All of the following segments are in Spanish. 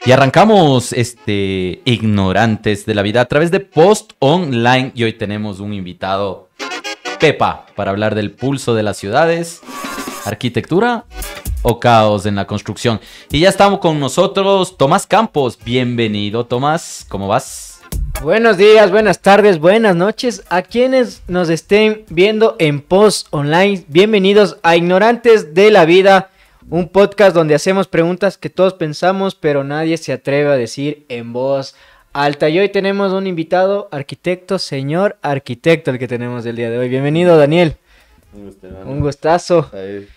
Y arrancamos Ignorantes de la Vida a través de Post Online. Y hoy tenemos un invitado, Pepa, para hablar del pulso de las ciudades, arquitectura o caos en la construcción. Y ya estamos con nosotros Tomás Campos. Bienvenido, Tomás. ¿Cómo vas? Buenos días, buenas tardes, buenas noches a quienes nos estén viendo en Post Online. Bienvenidos a Ignorantes de la Vida, un podcast donde hacemos preguntas que todos pensamos, pero nadie se atreve a decir en voz alta. Y hoy tenemos un invitado, arquitecto, señor arquitecto, el que tenemos el día de hoy. Bienvenido, Daniel. Un gustazo. Qué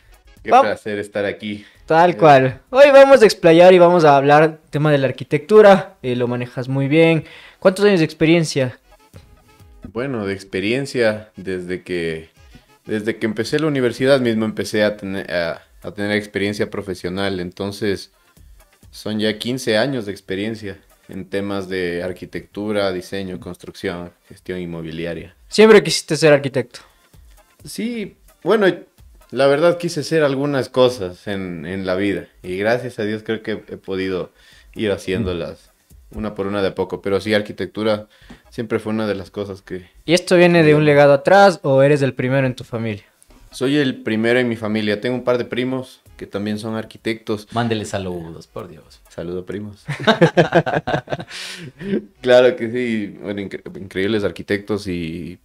placer estar aquí. Tal cual. Hoy vamos a explayar y vamos a hablar tema de la arquitectura. Lo manejas muy bien. ¿Cuántos años de experiencia? Bueno, de experiencia, desde que empecé la universidad mismo empecé a tener experiencia profesional. Entonces, son ya 15 años de experiencia en temas de arquitectura, diseño, construcción, gestión inmobiliaria. ¿Siempre quisiste ser arquitecto? Sí, bueno, la verdad quise hacer algunas cosas en la vida. Y gracias a Dios creo que he podido ir haciéndolas una por una de a poco. Pero sí, arquitectura siempre fue una de las cosas que... ¿Y esto viene de un legado atrás o eres el primero en tu familia? Soy el primero en mi familia. Tengo un par de primos que también son arquitectos. Mándele saludos, por Dios. Saludo, primos. Claro que sí. Bueno, increíbles arquitectos,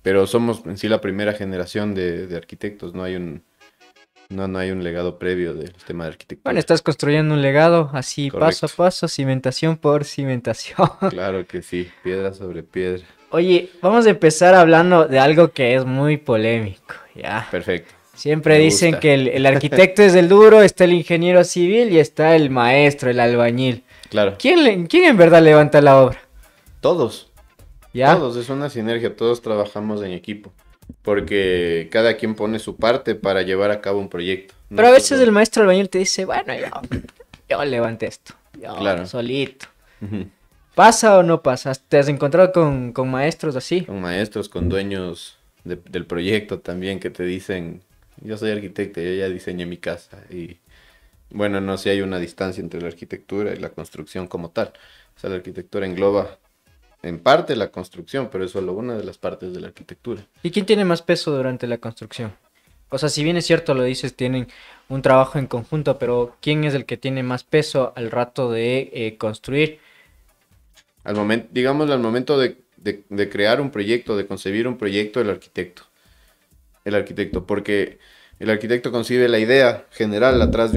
pero somos en sí la primera generación de arquitectos. No hay un legado previo del tema de arquitectura. Bueno, estás construyendo un legado así, Correcto. paso a paso, cimentación por cimentación. Claro que sí, piedra sobre piedra. Oye, vamos a empezar hablando de algo que es muy polémico, ¿ya? Perfecto. Siempre Me dicen gusta. que el arquitecto es el duro, está el ingeniero civil y está el maestro, el albañil. Claro. ¿Quién en verdad levanta la obra? Todos. ¿Ya? Todos, es una sinergia, todos trabajamos en equipo. Porque cada quien pone su parte para llevar a cabo un proyecto. No Pero a veces solo- el maestro albañil te dice, bueno, yo levanté esto, yo Claro. solito. Ujú. ¿Pasa o no pasa? ¿Te has encontrado con maestros así? Con maestros, con dueños del proyecto también que te dicen, yo soy arquitecto, yo ya diseñé mi casa. Y bueno, no sé si hay una distancia entre la arquitectura y la construcción como tal. O sea, la arquitectura engloba en parte la construcción, pero es solo una de las partes de la arquitectura. ¿Y quién tiene más peso durante la construcción? O sea, si bien es cierto, lo dices, tienen un trabajo en conjunto, pero ¿quién es el que tiene más peso al rato de construir? Al momento, digamos, al momento de crear un proyecto, de concebir un proyecto, el arquitecto. El arquitecto, porque el arquitecto concibe la idea general atrás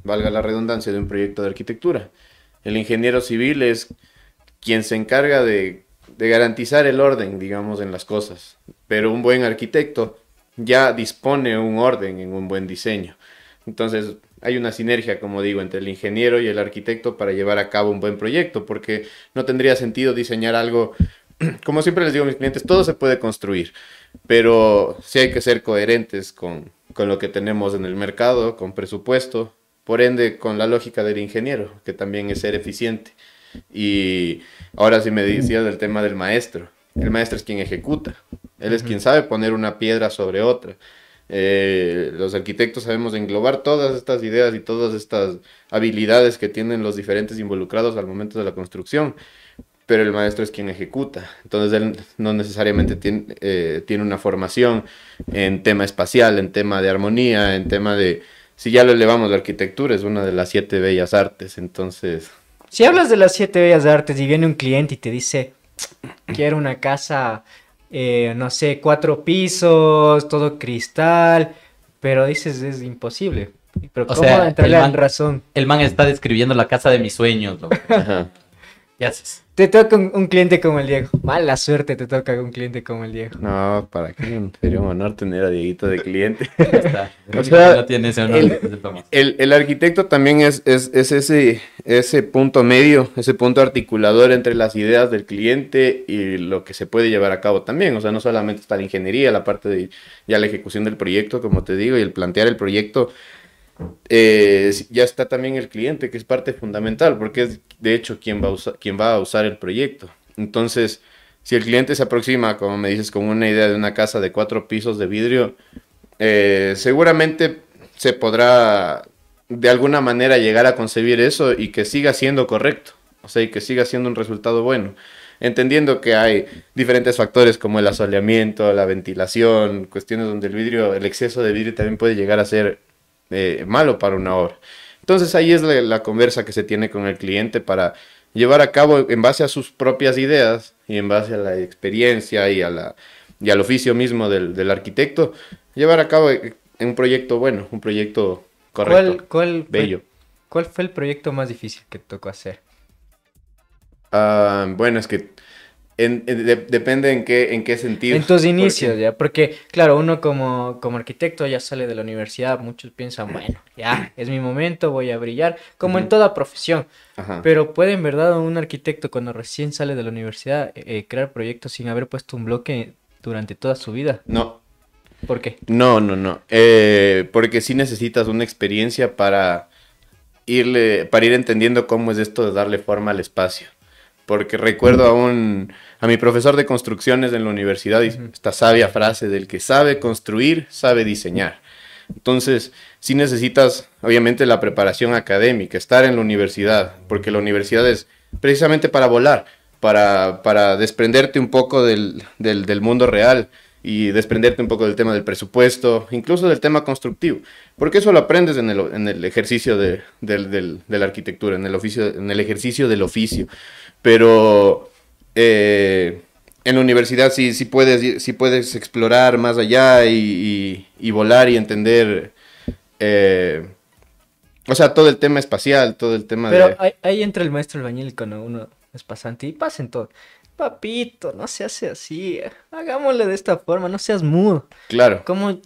valga la redundancia, de un proyecto de arquitectura. El ingeniero civil es quien se encarga de garantizar el orden, digamos, en las cosas. Pero un buen arquitecto ya dispone un orden en un buen diseño. Entonces, hay una sinergia, como digo, entre el ingeniero y el arquitecto para llevar a cabo un buen proyecto, porque no tendría sentido diseñar algo, como siempre les digo a mis clientes, todo se puede construir, pero sí hay que ser coherentes con lo que tenemos en el mercado, con presupuesto, por ende, con la lógica del ingeniero, que también es ser eficiente. Y ahora sí me decías del tema del maestro. El maestro es quien ejecuta. Él es quien sabe poner una piedra sobre otra. Los arquitectos sabemos englobar todas estas ideas y todas estas habilidades que tienen los diferentes involucrados al momento de la construcción, pero el maestro es quien ejecuta. Entonces él no necesariamente tiene una formación en tema espacial, en tema de armonía, en tema de... Si ya lo elevamos, la arquitectura es una de las 7 bellas artes, entonces... Si hablas de las 7 bellas artes y viene un cliente y te dice, quiero una casa, no sé, 4 pisos, todo cristal, pero dices, es imposible. Pero O ¿cómo sea, entrarle el en man- razón? El man está describiendo la casa de mis sueños, loco. Ajá. ¿Qué haces? Te toca un cliente como el Diego. Mala suerte te toca un cliente como el Diego. No, ¿para qué? Sería un honor tener a Dieguito de cliente. Ya está. O sea, No tiene ese honor, el- es el Tomás. El arquitecto también es ese punto medio, ese punto articulador entre las ideas del cliente y lo que se puede llevar a cabo también. O sea, no solamente está la ingeniería, la parte de ya la ejecución del proyecto, como te digo, y el plantear el proyecto. Ya está también el cliente, que es parte fundamental, porque es de hecho quien va a usar el proyecto. Entonces, si el cliente se aproxima, como me dices, con una idea de una casa de 4 pisos de vidrio, seguramente se podrá de alguna manera llegar a concebir eso y que siga siendo correcto, o sea, y que siga siendo un resultado bueno. Entendiendo que hay diferentes factores como el asoleamiento, la ventilación, cuestiones donde el vidrio, el exceso de vidrio también puede llegar a ser malo para una obra. Entonces ahí es la conversa que se tiene con el cliente para llevar a cabo en base a sus propias ideas y en base a la experiencia y al oficio mismo del arquitecto, llevar a cabo un proyecto bueno, un proyecto correcto, bello. ¿Cuál fue el proyecto más difícil que te tocó hacer? Bueno, es que depende en qué sentido. En tus inicios, ya, porque claro, uno como arquitecto ya sale de la universidad, muchos piensan, bueno, ya, es mi momento, voy a brillar, como en toda profesión. Ajá. Pero puede en verdad un arquitecto cuando recién sale de la universidad crear proyectos sin haber puesto un bloque durante toda su vida. No. ¿Por qué? No. Porque sí necesitas una experiencia para ir entendiendo cómo es esto de darle forma al espacio. Porque recuerdo a mi profesor de construcciones en la universidad, y esta sabia frase del que sabe construir, sabe diseñar. Entonces, sí necesitas, obviamente, la preparación académica, estar en la universidad, porque la universidad es precisamente para volar, para desprenderte un poco del mundo real y desprenderte un poco del tema del presupuesto, incluso del tema constructivo, porque eso lo aprendes en el ejercicio de la arquitectura, en el ejercicio del oficio. Pero en la universidad sí puedes explorar más allá y volar y entender, o sea, todo el tema espacial, todo el tema Pero ahí entra el maestro albañil cuando uno es pasante y pasen todo. Papito, no se hace así, hagámosle de esta forma, no seas mudo. Claro. ¿Cómo?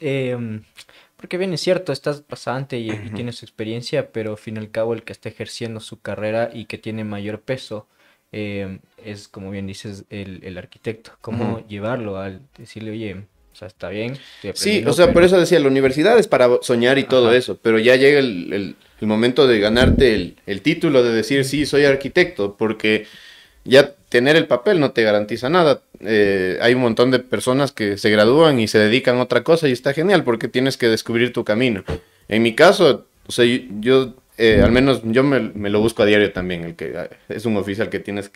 Porque bien es cierto, estás pasante y tienes experiencia, pero al fin y al cabo el que está ejerciendo su carrera y que tiene mayor peso es, como bien dices, el arquitecto. ¿Cómo llevarlo al decirle, oye, o sea, está bien? Sí, o sea, por eso decía, la universidad es para soñar y todo eso, pero ya llega el momento de ganarte el título de decir, sí, soy arquitecto, porque ya tener el papel no te garantiza nada. Hay un montón de personas que se gradúan y se dedican a otra cosa y está genial porque tienes que descubrir tu camino. En mi caso, o sea, yo al menos yo me lo busco a diario también, el que es un oficio al que tienes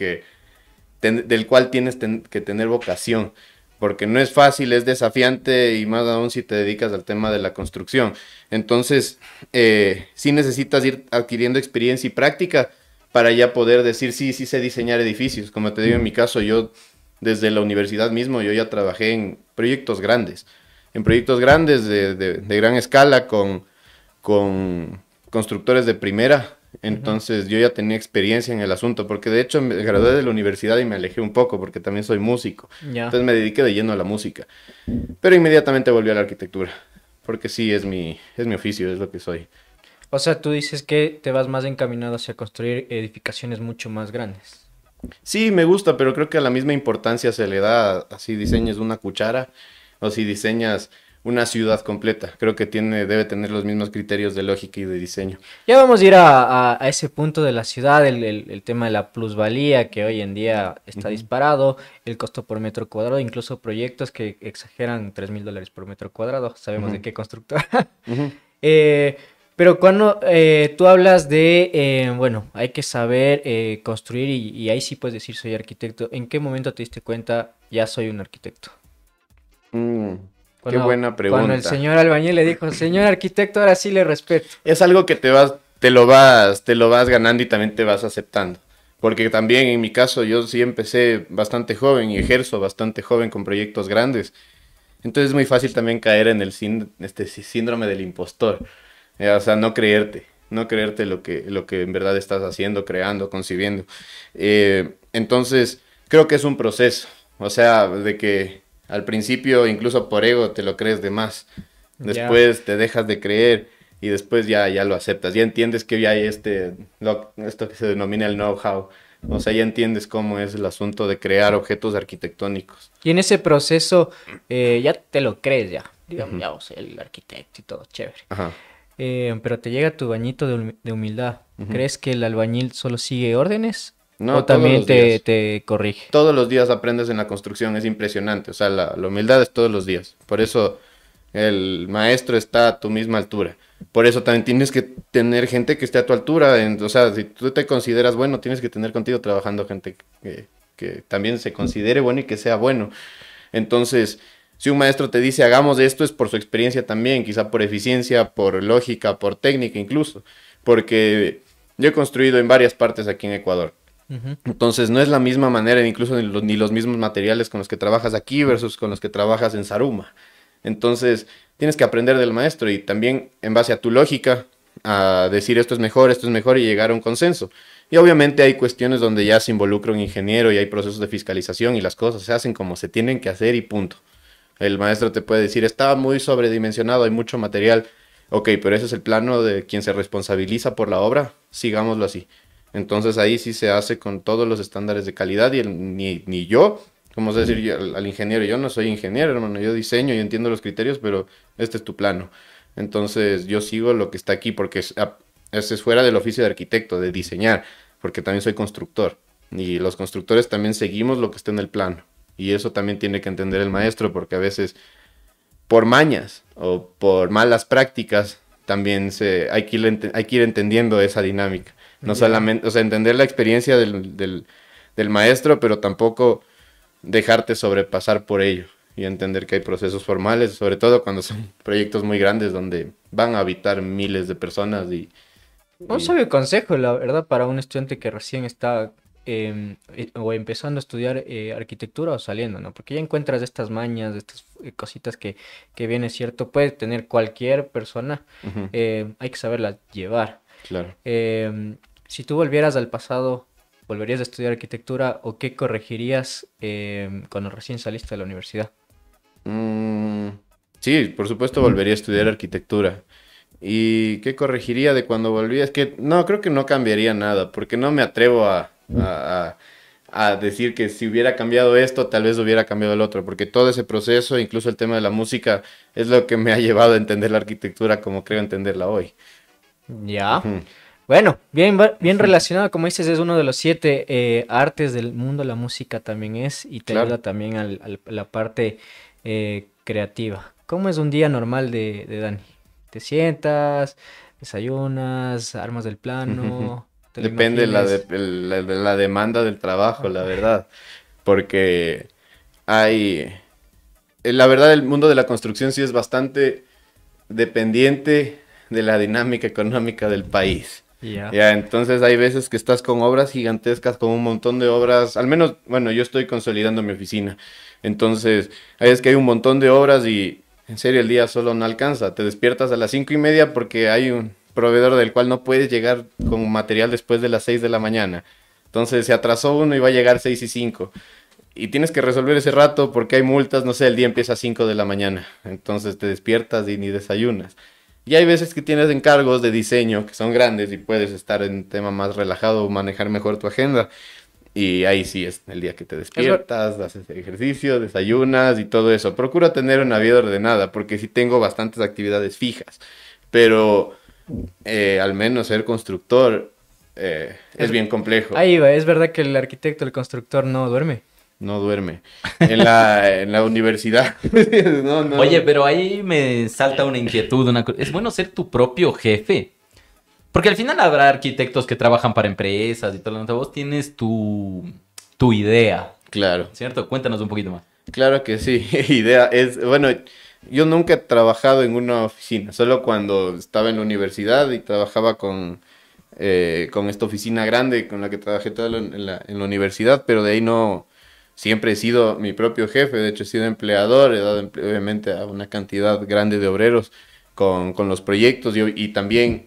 del cual tienes que tener vocación, porque no es fácil, es desafiante y más aún si te dedicas al tema de la construcción. Entonces, sí necesitas ir adquiriendo experiencia y práctica para ya poder decir, sí sé diseñar edificios. Como te digo, en mi caso, yo desde la universidad mismo, yo ya trabajé en proyectos grandes de gran escala con constructores de primera. Entonces yo ya tenía experiencia en el asunto, porque de hecho me gradué de la universidad y me alejé un poco porque también soy músico. Entonces me dediqué de lleno a la música, pero inmediatamente volví a la arquitectura, porque sí, es mi oficio, es lo que soy. O sea, tú dices que te vas más encaminado hacia construir edificaciones mucho más grandes. Sí, me gusta, pero creo que a la misma importancia se le da si diseñas una cuchara o si diseñas una ciudad completa. Creo que debe tener los mismos criterios de lógica y de diseño. Ya vamos a ir a ese punto de la ciudad, el tema de la plusvalía que hoy en día está disparado, el costo por metro cuadrado, incluso proyectos que exageran $3,000 por metro cuadrado. Sabemos de qué constructora. Pero cuando tú hablas de, bueno, hay que saber construir y ahí sí puedes decir soy arquitecto, ¿en qué momento te diste cuenta ya soy un arquitecto? Qué buena pregunta. Cuando el señor albañil le dijo, señor arquitecto, ahora sí le respeto. Es algo que te lo vas ganando y también te vas aceptando. Porque también en mi caso yo sí empecé bastante joven y ejerzo bastante joven con proyectos grandes. Entonces es muy fácil también caer en el síndrome del impostor. O sea, no creerte lo que en verdad estás haciendo, creando, concibiendo. Entonces creo que es un proceso. O sea, de que al principio, incluso por ego, te lo crees de más. Después te dejas de creer y después ya lo aceptas. Ya entiendes que ya hay esto que se denomina el know-how. O sea, ya entiendes cómo es el asunto de crear objetos arquitectónicos. Y en ese proceso ya te lo crees ya. Digamos, ya soy el arquitecto y todo, chévere. Ajá. Pero te llega tu bañito de humildad. ¿Crees que el albañil solo sigue órdenes? No, ¿O también te corrige? Todos los días aprendes en la construcción, es impresionante. O sea, la humildad es todos los días. Por eso el maestro está a tu misma altura. Por eso también tienes que tener gente que esté a tu altura. O sea, si tú te consideras bueno, tienes que tener contigo trabajando gente que también se considere bueno y que sea bueno. Entonces, si un maestro te dice hagamos esto, es por su experiencia también, quizá por eficiencia, por lógica, por técnica incluso. Porque yo he construido en varias partes aquí en Ecuador. Entonces no es la misma manera, incluso ni los mismos materiales con los que trabajas aquí versus con los que trabajas en Saruma. Entonces tienes que aprender del maestro y también en base a tu lógica a decir esto es mejor y llegar a un consenso. Y obviamente hay cuestiones donde ya se involucra un ingeniero y hay procesos de fiscalización y las cosas se hacen como se tienen que hacer y punto. El maestro te puede decir, está muy sobredimensionado, hay mucho material. Ok, pero ese es el plano de quien se responsabiliza por la obra, sigámoslo así. Entonces ahí sí se hace con todos los estándares de calidad y ni yo, como decir yo, al ingeniero, yo no soy ingeniero, hermano, yo diseño y entiendo los criterios, pero este es tu plano. Entonces yo sigo lo que está aquí porque ese es fuera del oficio de arquitecto, de diseñar, porque también soy constructor y los constructores también seguimos lo que está en el plano. Y eso también tiene que entender el maestro porque a veces por mañas o por malas prácticas también hay que ir entendiendo esa dinámica. No solamente, o sea, entender la experiencia del maestro, pero tampoco dejarte sobrepasar por ello y entender que hay procesos formales, sobre todo cuando son proyectos muy grandes donde van a habitar miles de personas Un sabio consejo, la verdad, para un estudiante que recién está o empezando a estudiar arquitectura o saliendo, ¿no? Porque ya encuentras estas mañas, estas cositas que viene cierto, puede tener cualquier persona, Ujú, hay que saberlas llevar. claro. Si tú volvieras al pasado, ¿volverías a estudiar arquitectura o qué corregirías cuando recién saliste de la universidad? Mm, sí, por supuesto volvería a estudiar arquitectura. ¿Y qué corregiría de cuando volví? Es que no, creo que no cambiaría nada, porque no me atrevo a decir que si hubiera cambiado esto, tal vez hubiera cambiado el otro, porque todo ese proceso, incluso el tema de la música, es lo que me ha llevado a entender la arquitectura como creo entenderla hoy. Ya. Ujú, Bueno, bien relacionado, como dices, es uno de los 7 artes del mundo, la música también es, y te ayuda claro. también a la parte creativa. ¿Cómo es un día normal de Dani? ¿Te sientas, desayunas, armas del plano, te lo Depende imagines? de la demanda del trabajo, la verdad, porque hay, la verdad, el mundo de la construcción sí es bastante dependiente de la dinámica económica del país. Ya. Ya, entonces hay veces que estás con obras gigantescas, con un montón de obras, al menos, bueno, yo estoy consolidando mi oficina, entonces hay veces que hay un montón de obras y en serio el día solo no alcanza, te despiertas a las 5:30 porque hay un proveedor del cual no puedes llegar con material después de las 6 de la mañana, entonces se atrasó uno y va a llegar 6:05. Y tienes que resolver ese rato porque hay multas, no sé, el día empieza a 5 de la mañana. Entonces te despiertas y ni desayunas. Y hay veces que tienes encargos de diseño que son grandes y puedes estar en tema más relajado o manejar mejor tu agenda. Y ahí sí es el día que te Es ver- despiertas, haces ejercicio, desayunas y todo eso. Procura tener una vida ordenada porque sí tengo bastantes actividades fijas. Pero al menos ser constructor es es- bien complejo. Ahí va, es verdad que el arquitecto, el constructor no duerme. No duerme. En la universidad. No, no. Oye, pero ahí me salta una inquietud. Es bueno ser tu propio jefe. Porque al final habrá arquitectos que trabajan para empresas y todo lo demás. Vos tienes tu idea, Claro, ¿cierto? Cuéntanos un poquito más. claro que sí. Idea es, bueno, yo nunca he trabajado en una oficina, solo cuando estaba en la universidad y trabajaba con esta oficina grande con la que trabajé en la universidad, pero de ahí no, siempre he sido mi propio jefe, de hecho he sido empleador, he dado obviamente a una cantidad grande de obreros con los proyectos y también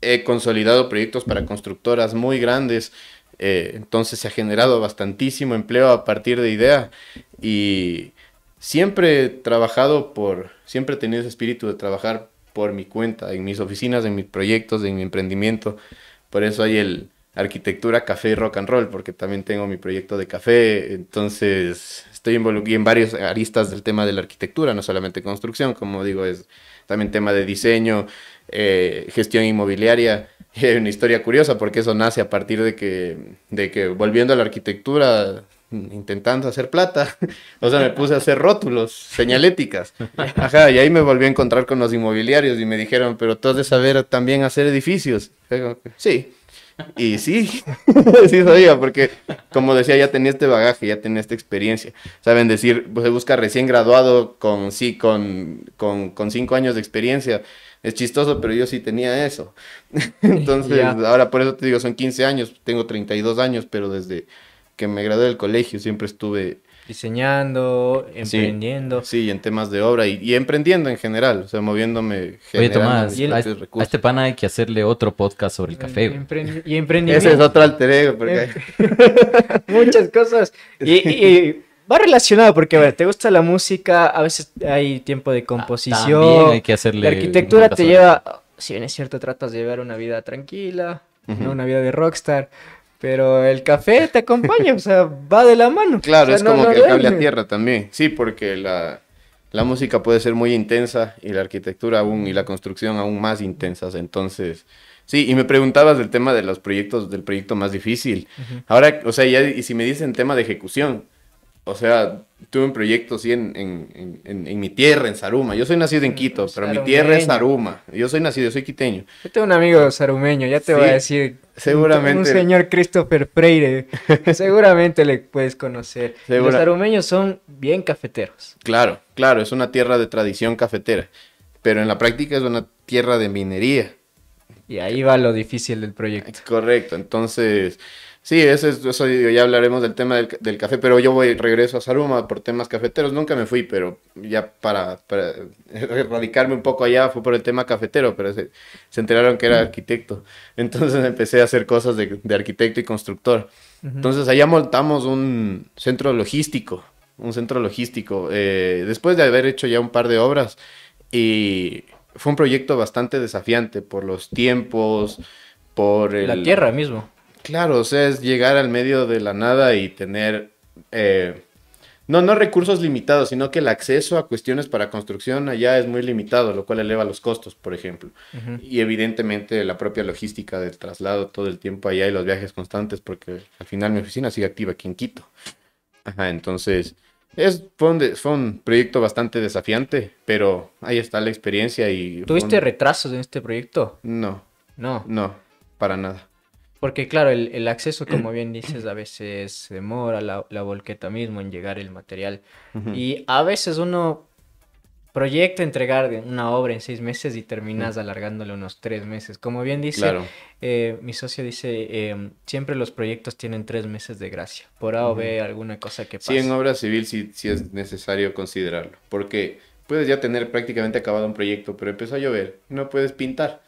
he consolidado proyectos para constructoras muy grandes, entonces se ha generado bastantísimo empleo a partir de idea y siempre he trabajado siempre he tenido ese espíritu de trabajar por mi cuenta, en mis oficinas, en mis proyectos, en mi emprendimiento, por eso hay el arquitectura, café y rock and roll, porque también tengo mi proyecto de café, entonces estoy involucrado en varios aristas del tema de la arquitectura, no solamente construcción, como digo, es también tema de diseño, gestión inmobiliaria. Y hay una historia curiosa porque eso nace a partir de que volviendo a la arquitectura, intentando hacer plata. O sea, me puse a hacer rótulos, señaléticas. Ajá, y ahí me volví a encontrar con los inmobiliarios y me dijeron, pero tú has de saber también hacer edificios. Sí. Y sí, sí sabía, porque como decía, ya tenía este bagaje, ya tenía esta experiencia. Saben decir, pues, se busca recién graduado con 5 años de experiencia. Es chistoso, pero yo sí tenía eso. Entonces, Ya. ahora por eso te digo, son 15 años, tengo 32 años, pero desde que me gradué del colegio siempre estuve, Diseñando, sí, emprendiendo. sí, en temas de obra y emprendiendo en general, o sea, moviéndome, Oye, generando Tomás, mis y el- propios a recursos. este pana hay que hacerle otro podcast sobre el café, güey. Y emprendimiento. Ese es otro alter ego, porque Muchas cosas. Y va relacionado porque, bueno, te gusta la música, a veces hay tiempo de composición. También hay que hacerle La arquitectura un podcast te sobre lleva, si bien es cierto, tratas de llevar una vida tranquila, Ujú. no una vida de rockstar, pero el café te acompaña, o sea, va de la mano. claro, O sea, es no- como no que el cable a duerme. tierra también. Sí, porque la música puede ser muy intensa y la arquitectura aún y la construcción aún más intensas. Entonces, sí, y me preguntabas del tema de los proyectos, del proyecto más difícil. Ujú. Ahora, o sea, ya, y si me dicen tema de ejecución, o sea, tuve un proyecto sí en mi tierra, en Saruma. Yo soy nacido en Quito, pero mi tierra es Sarumeño. Saruma. Yo soy nacido, yo soy quiteño. Yo tengo un amigo sarumeño, ya te voy a Sí, decir. seguramente. Un señor Christopher Freire. Seguramente le puedes conocer. Y los Segura- sarumeños son bien cafeteros. Claro, claro, es una tierra de tradición cafetera, pero en la práctica es una tierra de minería. Y ahí va lo difícil del proyecto. Correcto, entonces, sí, eso ya hablaremos del tema del café, pero yo regreso a Saruma por temas cafeteros, nunca me fui, pero ya para erradicarme un poco allá fue por el tema cafetero, pero se enteraron que era arquitecto, entonces empecé a hacer cosas de arquitecto y constructor. Ujú. Entonces allá montamos un centro logístico, después de haber hecho ya un par de obras y fue un proyecto bastante desafiante por los tiempos, por La tierra mismo. Claro, o sea, es llegar al medio de la nada y tener, no recursos limitados, sino que el acceso a cuestiones para construcción allá es muy limitado, lo cual eleva los costos, por ejemplo. Ujú. Y evidentemente la propia logística del traslado todo el tiempo allá y los viajes constantes, porque al final mi oficina sigue activa aquí en Quito. Ajá, entonces fue un proyecto bastante desafiante, pero ahí está la experiencia y... ¿Tuviste retrasos en este proyecto? No, No. no, para nada. Porque claro, el acceso, como bien dices, a veces se demora la volqueta mismo en llegar el material. Ujú. Y a veces uno proyecta entregar una obra en 6 meses y terminas alargándole unos 3 meses. Como bien dice, Claro. mi socio dice, siempre los proyectos tienen 3 meses de gracia. Por A o B, alguna cosa que Sí, pase. en obra civil sí es necesario considerarlo, porque puedes ya tener prácticamente acabado un proyecto, pero empezó a llover, no puedes pintar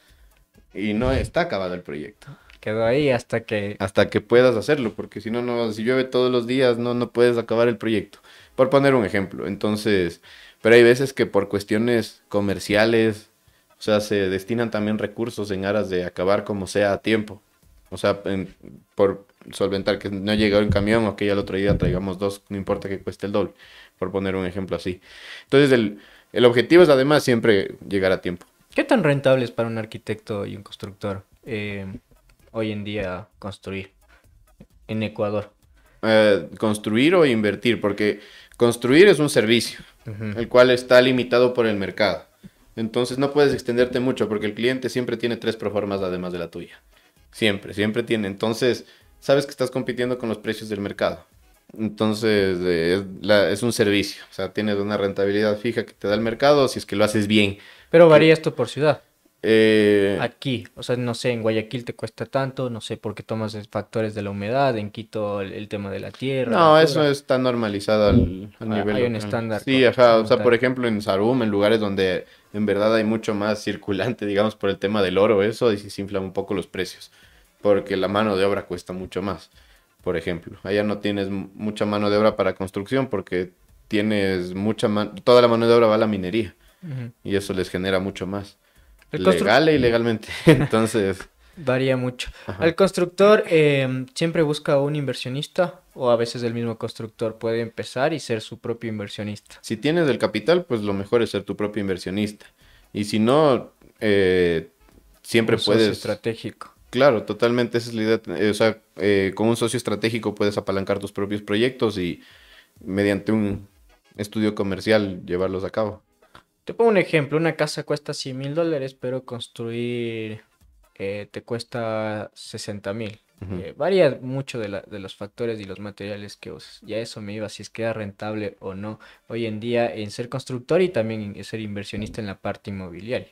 y no está acabado el proyecto. Quedó ahí hasta que... Hasta que puedas hacerlo, porque si no, si llueve todos los días, no puedes acabar el proyecto. Por poner un ejemplo, entonces, pero hay veces que por cuestiones comerciales, o sea, se destinan también recursos en aras de acabar como sea a tiempo. O sea, por solventar que no llegó un camión o que ya el otro día traigamos dos, no importa que cueste el doble, por poner un ejemplo así. Entonces, el objetivo es además siempre llegar a tiempo. ¿Qué tan rentable es para un arquitecto y un constructor hoy en día construir en Ecuador? Construir o invertir, porque construir es un servicio, Ujú. el cual está limitado por el mercado. Entonces no puedes extenderte mucho porque el cliente siempre tiene 3 proformas además de la tuya. Siempre tiene. Entonces, sabes que estás compitiendo con los precios del mercado. Entonces, es un servicio. O sea, tienes una rentabilidad fija que te da el mercado si es que lo haces bien. Pero varía esto por ciudad. Eh, Aquí, o sea, no sé, en Guayaquil te cuesta tanto, no sé por qué tomas factores de la humedad, en Quito el tema de la tierra. No, la eso altura. está normalizado al nivel Hay un local. estándar Sí, como- ajá. O como sea, tal. por ejemplo, en Sarum, en lugares donde en verdad hay mucho más circulante, digamos, por el tema del oro, eso, y sí se inflan un poco los precios. Porque la mano de obra cuesta mucho más, por ejemplo. Allá no tienes mucha mano de obra para construcción porque tienes toda la mano de obra va a la minería. Ujú. Y eso les genera mucho más. El Legal e ilegalmente. Entonces, Varía mucho. ajá. El constructor siempre busca un inversionista o a veces el mismo constructor puede empezar y ser su propio inversionista. Si tienes el capital, pues lo mejor es ser tu propio inversionista. Y si no, siempre Un socio puedes... estratégico. Claro, totalmente, esa es la idea. O sea, con un socio estratégico puedes apalancar tus propios proyectos y mediante un estudio comercial llevarlos a cabo. Te pongo un ejemplo, una casa cuesta $100,000, pero construir te cuesta 60,000. Ujú. Varía mucho de los factores y los materiales que uses. Ya eso me iba, si es que era rentable o no hoy en día en ser constructor y también en ser inversionista en la parte inmobiliaria.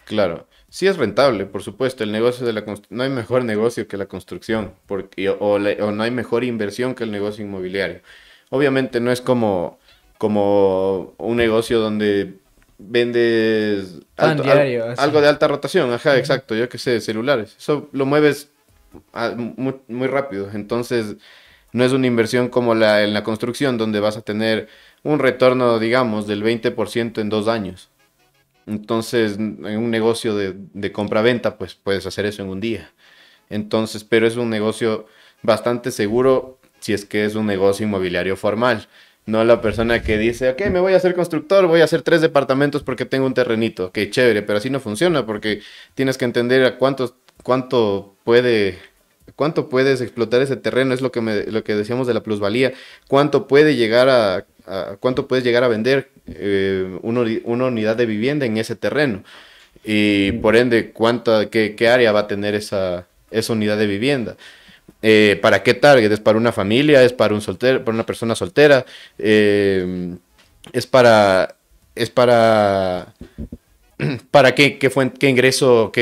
Claro, sí es rentable, por supuesto. El negocio de la no hay mejor negocio que la construcción, porque o no hay mejor inversión que el negocio inmobiliario. Obviamente no es como un negocio donde vendes Pan diario, así. algo de alta rotación, ajá, Ujú. exacto, yo qué sé, celulares. Eso lo mueves muy, muy rápido. Entonces, no es una inversión como en la construcción, donde vas a tener un retorno, digamos, del 20% en 2 años. Entonces, en un negocio de compra-venta, pues puedes hacer eso en un día. Entonces, pero es un negocio bastante seguro si es que es un negocio inmobiliario formal. No la persona que dice, ok, me voy a hacer constructor, voy a hacer 3 departamentos porque tengo un terrenito. Ok, chévere, pero así no funciona porque tienes que entender a cuánto puedes explotar ese terreno. Es lo que decíamos de la plusvalía. Cuánto puede llegar cuánto puedes llegar a vender una unidad de vivienda en ese terreno. Y por ende, qué área va a tener esa unidad de vivienda. ¿Para qué target? ¿Es para una familia? ¿Es para para una persona soltera? ¿Es es para qué ingreso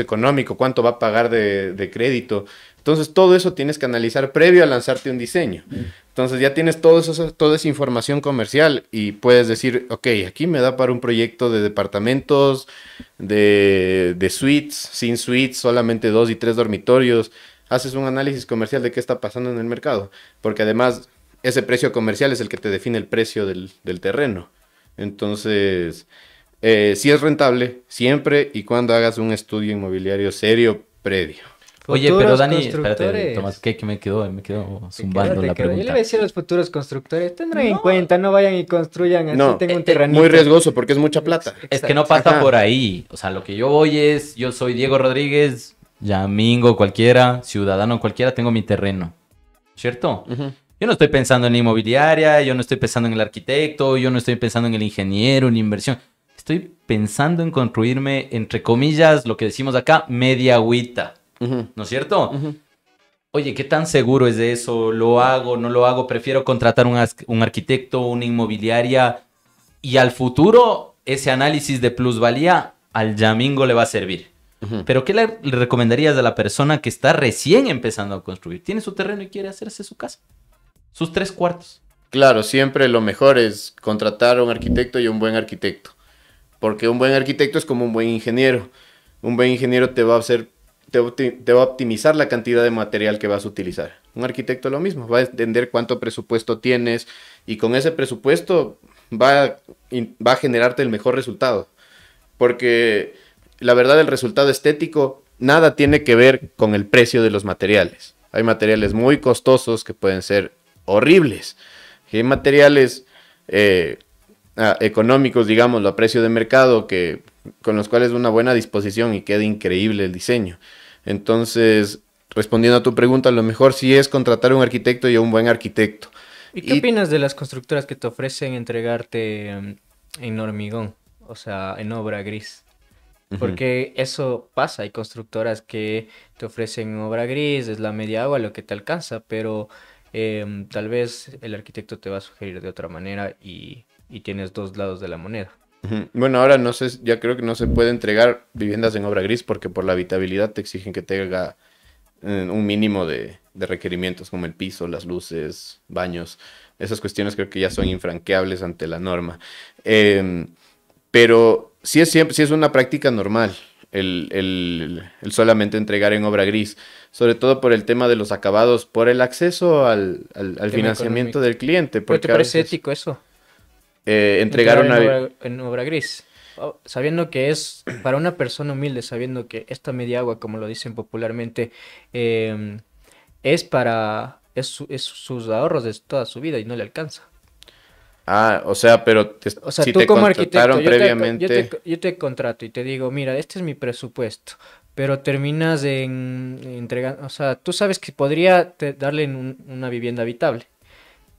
económico? ¿Cuánto va a pagar de crédito? Entonces, todo eso tienes que analizar previo a lanzarte un diseño. Entonces, ya tienes toda esa información comercial y puedes decir, ok, aquí me da para un proyecto de departamentos, de suites, sin suites, solamente 2 y 3 dormitorios. Haces un análisis comercial de qué está pasando en el mercado, porque además ese precio comercial es el que te define el precio del terreno. Entonces, sí es rentable siempre y cuando hagas un estudio inmobiliario serio previo. Oye, pero Futuros Dani, espérate, constructores. Tomás, ¿qué me quedó Te quedó, zumbando te la quedó. Yo le voy a pregunta? decir a los futuros constructores, tendrán en No, cuenta, no vayan y construyan así, No, tengo un muy terrenito. riesgoso porque es mucha plata. es que no Exacto. pasa Ajá. por ahí. O sea, lo que yo voy es, yo soy Diego Rodríguez, Yamingo cualquiera, ciudadano cualquiera, tengo mi terreno, ¿cierto? Ujú. Yo no estoy pensando en la inmobiliaria, yo no estoy pensando en el arquitecto, yo no estoy pensando en el ingeniero, en inversión. Estoy pensando en construirme, entre comillas, lo que decimos acá, media agüita, Ujú. ¿no es cierto? Ujú. Oye, ¿qué tan seguro es de eso? ¿Lo hago? ¿No lo hago? Prefiero contratar un arquitecto, una inmobiliaria y al futuro ese análisis de plusvalía al Yamingo le va a servir. Ujú. Pero ¿qué le recomendarías a la persona que está recién empezando a construir? Tiene su terreno y quiere hacerse su casa, sus 3 cuartos. Claro, siempre lo mejor es contratar a un arquitecto y un buen arquitecto, porque un buen arquitecto es como un buen ingeniero. Un buen ingeniero te va a hacer, te va a optimizar la cantidad de material que vas a utilizar. Un arquitecto lo mismo, va a entender cuánto presupuesto tienes y con ese presupuesto va a generarte el mejor resultado. Porque la verdad, el resultado estético nada tiene que ver con el precio de los materiales. Hay materiales muy costosos que pueden ser horribles. Y hay materiales económicos, digámoslo, a precio de mercado, con los cuales una buena disposición y queda increíble el diseño. Entonces, respondiendo a tu pregunta, lo mejor sí es contratar a un arquitecto y a un buen arquitecto. ¿Y qué Y opinas de las constructoras que te ofrecen entregarte en hormigón, o sea, en obra gris? Porque eso pasa, hay constructoras que te ofrecen obra gris, es la media agua lo que te alcanza, pero tal vez el arquitecto te va a sugerir de otra manera y tienes dos lados de la moneda. Ujú. Bueno, ahora no sé, ya creo que no se puede entregar viviendas en obra gris porque por la habitabilidad te exigen que tenga un mínimo de requerimientos como el piso, las luces, baños. Esas cuestiones creo que ya son infranqueables ante la norma. Em, pero sí es una práctica normal el solamente entregar en obra gris, sobre todo por el tema de los acabados, por el acceso al Tema financiamiento económico. del cliente, ¿Pero te porque a parece veces ético eso? entregar Entrar una... en obra gris. Sabiendo que es para una persona humilde, sabiendo que esta media agua, como lo dicen popularmente, em, es sus ahorros de toda su vida y no le alcanza. Ah, o sea, pero O sea, si tú te como arquitecto, contrataron previamente... yo te contrato y te digo, mira, este es mi presupuesto. pero terminas entregando, o sea, tú sabes que podría darle una vivienda habitable,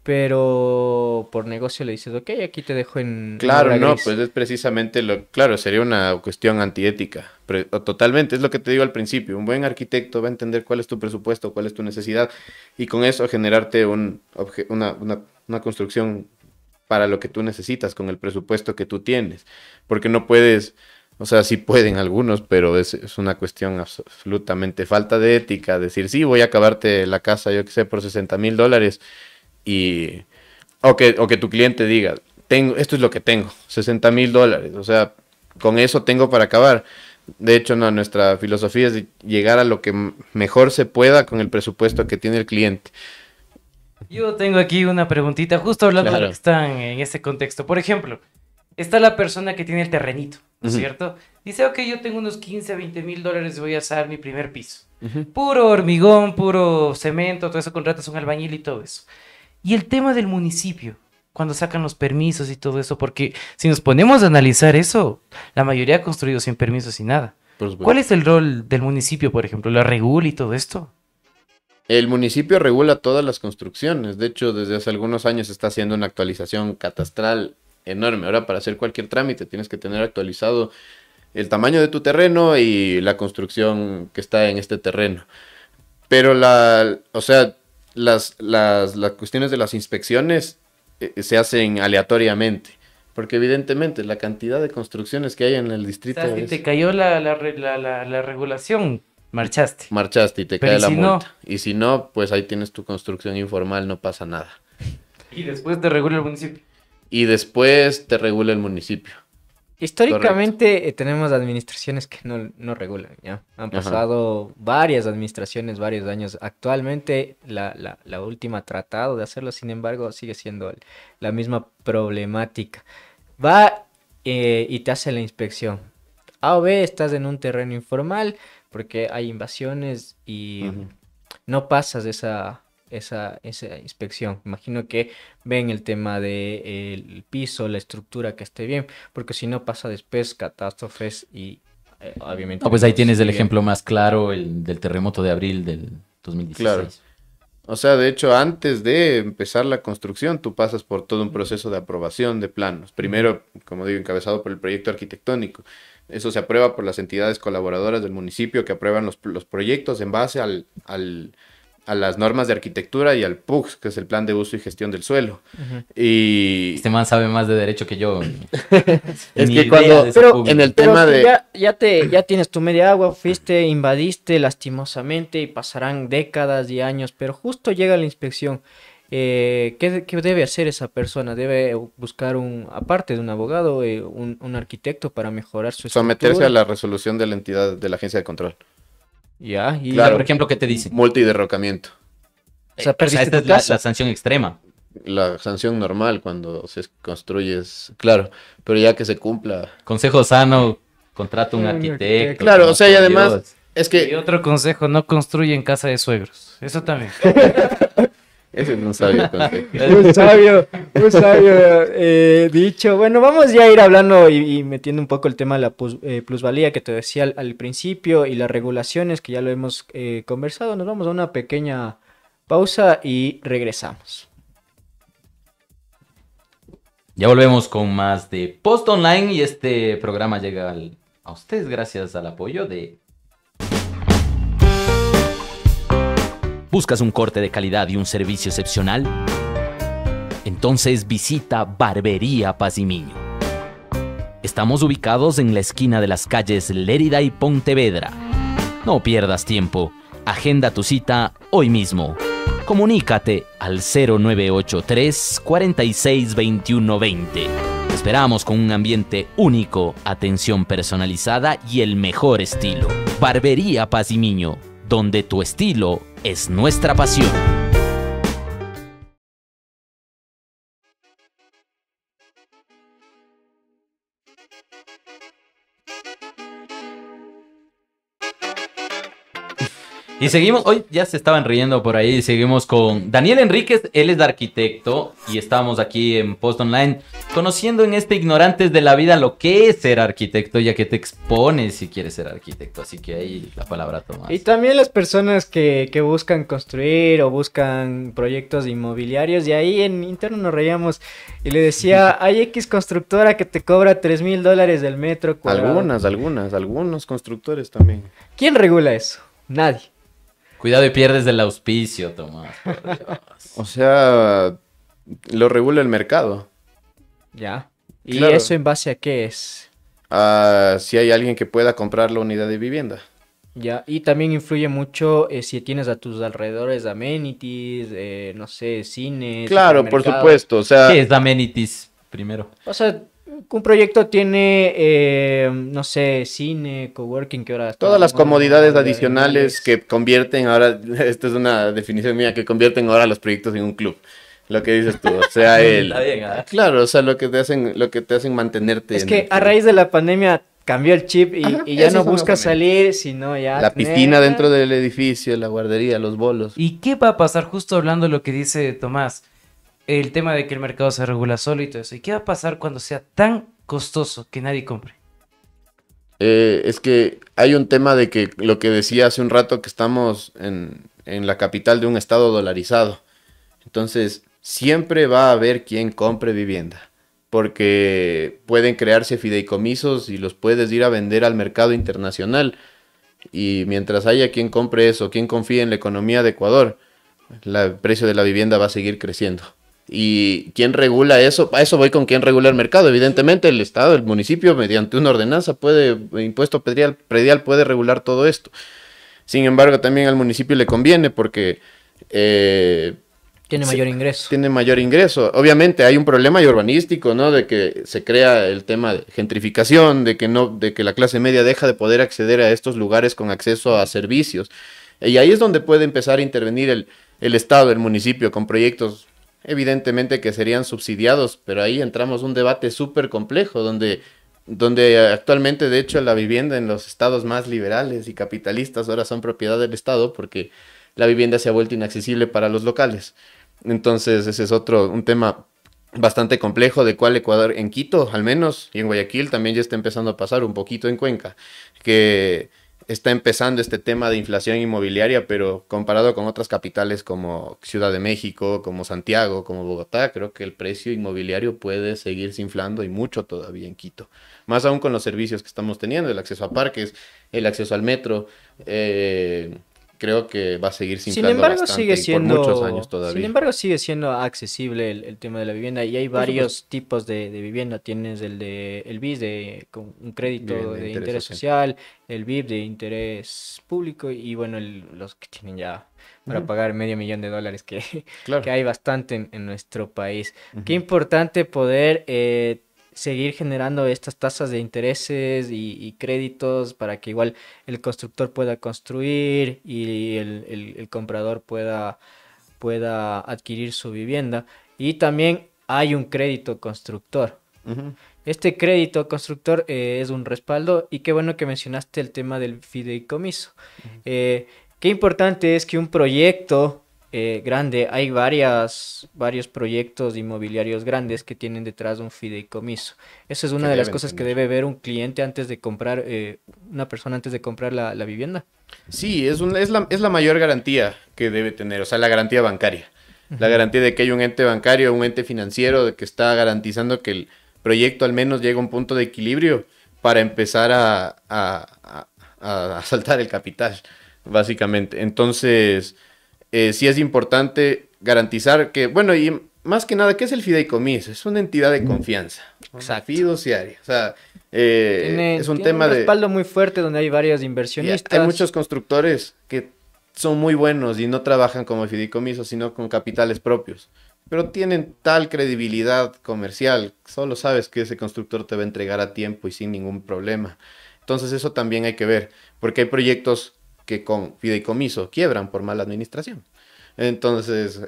pero por negocio le dices, ok, aquí te dejo en Claro, obra no, gris. pues es precisamente claro, sería una cuestión antiética, totalmente, es lo que te digo al principio, un buen arquitecto va a entender cuál es tu presupuesto, cuál es tu necesidad, y con eso generarte una construcción para lo que tú necesitas, con el presupuesto que tú tienes, porque no puedes, o sea, sí pueden algunos, pero es una cuestión absolutamente falta de ética, decir, sí, voy a acabarte la casa, yo que sé, por $60,000, y o que tu cliente diga, esto es lo que tengo, $60,000, o sea, con eso tengo para acabar. De hecho, no, nuestra filosofía es llegar a lo que mejor se pueda con el presupuesto que tiene el cliente. Yo tengo aquí una preguntita, justo hablando de lo Claro. que están en ese contexto. Por ejemplo, está la persona que tiene el terrenito, ¿no es Ujú. cierto? Dice, ok, yo tengo unos 15, $20,000 y voy a hacer mi primer piso. Ujú. Puro hormigón, puro cemento, todo eso, contratas un albañil y todo eso. Y el tema del municipio, cuando sacan los permisos y todo eso, porque si nos ponemos a analizar eso, la mayoría ha construido sin permisos y nada. Por supuesto. ¿Cuál es el rol del municipio, por ejemplo? ¿La regula y todo esto? El municipio regula todas las construcciones. De hecho, desde hace algunos años se está haciendo una actualización catastral enorme. Ahora, para hacer cualquier trámite, tienes que tener actualizado el tamaño de tu terreno y la construcción que está en este terreno. Pero o sea, las cuestiones de las inspecciones se hacen aleatoriamente. Porque evidentemente la cantidad de construcciones que hay en el O distrito sea, si es... te cayó la regulación, marchaste. Marchaste y te Pero cae ¿y la si no? multa. Y si no, pues ahí tienes tu construcción informal, no pasa nada. Y después te regula el municipio. Y después te regula el municipio. Históricamente tenemos administraciones que no regulan, ¿ya? Han Ajá. pasado varias administraciones, varios años. Actualmente la última ha tratado de hacerlo, sin embargo, sigue siendo la misma problemática. Va y te hace la inspección. A o B, estás en un terreno informal porque hay invasiones y Ujú. no pasas esa inspección. Imagino que ven el tema del piso, la estructura que esté bien, porque si no pasa después catástrofes y obviamente... No, pues ahí nos tienes el siguen. ejemplo más claro, el del terremoto de abril del 2016. Claro. O sea, de hecho, antes de empezar la construcción, tú pasas por todo un proceso de aprobación de planos. Primero, como digo, encabezado por el proyecto arquitectónico. Eso se aprueba por las entidades colaboradoras del municipio que aprueban los proyectos en base a las normas de arquitectura y al PUGS, que es el Plan de Uso y Gestión del Suelo. Ujú. Y Este man sabe más de derecho que yo. es Ni que idea cuando de ese Pero público. en el Pero tema si de... ya tienes tu media agua, fuiste, invadiste lastimosamente y pasarán décadas y años, pero justo llega la inspección. ¿Qué debe hacer esa persona? Debe buscar aparte de un abogado, un arquitecto para mejorar su someterse estructura. a la resolución de la entidad de la agencia de control. Ya, y Claro. Por ejemplo, ¿qué te dicen? Multa y derrocamiento. O sea, perdiste esta tu es la casa. sanción extrema. La sanción normal cuando se construye es, claro, pero ya que se cumpla. Consejo sano, contrata un Un arquitecto. arquitecto. Claro, como o sea, y por además Dios. es Y que otro consejo, no construye en casa de suegros. Eso también. ese es un sabio consejo. Un sabio dicho. Bueno, vamos ya a ir hablando y metiendo un poco el tema de la plusvalía que te decía al principio y las regulaciones que ya lo hemos conversado. Nos vamos a una pequeña pausa y regresamos. Ya volvemos con más de Post Online y este programa llega a ustedes gracias al apoyo de... ¿Buscas un corte de calidad y un servicio excepcional? Entonces visita Barbería Pazimiño. Estamos ubicados en la esquina de las calles Lérida y Pontevedra. No pierdas tiempo. Agenda tu cita hoy mismo. Comunícate al 0983 46 21 20. Te esperamos con un ambiente único, atención personalizada y el mejor estilo. Barbería Pazimiño, donde tu estilo es nuestra pasión. Y seguimos, hoy ya se estaban riendo por ahí, seguimos con Daniel Enríquez, él es arquitecto y estamos aquí en Post Online conociendo en este Ignorantes de la Vida lo que es ser arquitecto, ya que te expones si quieres ser arquitecto, así que ahí la palabra Tomás. Y también las personas que buscan construir o buscan proyectos inmobiliarios, y ahí en interno nos reíamos y le decía, hay X constructora que te cobra $3,000 del metro cuadrado. Algunos constructores también. ¿Quién regula eso? Nadie. Cuidado y pierdes del auspicio, Tomás, por Dios. O sea, lo regula el mercado. Ya. ¿Y Claro. eso en base a qué es? Si hay alguien que pueda comprar la unidad de vivienda. Ya. Y también influye mucho si tienes a tus alrededores amenities, no sé, cines. Claro, por supermercados. supuesto. O sea, ¿Qué es amenities primero? O sea, un proyecto tiene, no sé, cine, coworking, que ahora... todas las bueno, comodidades comodidades adicionales que convierten ahora, esta es una definición mía, que convierten ahora los proyectos en un club. Lo que dices tú, o sea, Está bien, ¿ah? claro, o sea, lo que te hacen mantenerte. Es en que el a club. raíz de la pandemia cambió el chip Ajá, y ya esos no son buscas los amenities. salir, sino ya... La tener- piscina dentro del edificio, la guardería, los bolos. ¿Y qué va a pasar justo hablando de lo que dice Tomás? El tema de que el mercado se regula solo y todo eso. ¿Y qué va a pasar cuando sea tan costoso que nadie compre? Es que hay un tema de que lo que decía hace un rato, que estamos en la capital de un estado dolarizado. Entonces, siempre va a haber quien compre vivienda, porque pueden crearse fideicomisos y los puedes ir a vender al mercado internacional. Y mientras haya quien compre eso, quien confíe en la economía de Ecuador, el precio de la vivienda va a seguir creciendo. ¿Y quién regula eso? A eso voy con quién regula el mercado. Evidentemente el Estado, el municipio, mediante una ordenanza, impuesto predial puede regular todo esto. Sin embargo, también al municipio le conviene porque Tiene mayor ingreso. tiene mayor ingreso. Obviamente hay un problema ahí urbanístico, ¿no? De que se crea el tema de gentrificación, de que la clase media deja de poder acceder a estos lugares con acceso a servicios. Y ahí es donde puede empezar a intervenir el Estado, el municipio, con proyectos evidentemente que serían subsidiados, pero ahí entramos un debate súper complejo, donde actualmente, de hecho, la vivienda en los estados más liberales y capitalistas ahora son propiedad del Estado, porque la vivienda se ha vuelto inaccesible para los locales. Entonces, ese es un tema bastante complejo, de cual Ecuador, en Quito al menos, y en Guayaquil también ya está empezando a pasar, un poquito en Cuenca, que está empezando este tema de inflación inmobiliaria, pero comparado con otras capitales como Ciudad de México, como Santiago, como Bogotá, creo que el precio inmobiliario puede seguirse inflando, y mucho todavía en Quito. Más aún con los servicios que estamos teniendo, el acceso a parques, el acceso al metro, creo que va a seguir Sin inflando embargo, bastante sigue y siendo, por muchos años todavía. sin embargo, sigue siendo accesible el tema de la vivienda, y hay varios tipos de vivienda. Tienes el BIS con un crédito Vivienda de interés social, el BIP de interés público, y bueno, los que tienen ya para Ujú. pagar $500,000 que Claro. hay bastante en nuestro país. Ujú. Qué importante poder seguir generando estas tasas de intereses y créditos para que igual el constructor pueda construir y el comprador pueda adquirir su vivienda. Y también hay un crédito constructor. Ujú. Este crédito constructor es un respaldo, y qué bueno que mencionaste el tema del fideicomiso. Qué importante es que un proyecto grande, hay varios proyectos inmobiliarios grandes que tienen detrás un fideicomiso. Eso es una Que de las deben cosas que tener. debe ver un cliente antes de comprar, una persona antes de comprar la vivienda. Sí, es la mayor garantía que debe tener, o sea, la garantía bancaria. La garantía de que hay un ente bancario, un ente financiero, de que está garantizando que el proyecto al menos llegue a un punto de equilibrio para empezar a saltar el capital, básicamente. Entonces, sí es importante garantizar que, bueno, y más que nada, ¿qué es el fideicomiso? Es una entidad de confianza, una Exacto. fiduciaria. O sea, es un Tiene tema un de... respaldo muy fuerte donde hay varios Y inversionistas. hay muchos constructores que son muy buenos y no trabajan como fideicomiso, sino con capitales propios. Pero tienen tal credibilidad comercial, solo sabes que ese constructor te va a entregar a tiempo y sin ningún problema. Entonces eso también hay que ver, porque hay proyectos que con fideicomiso quiebran por mala administración. Entonces,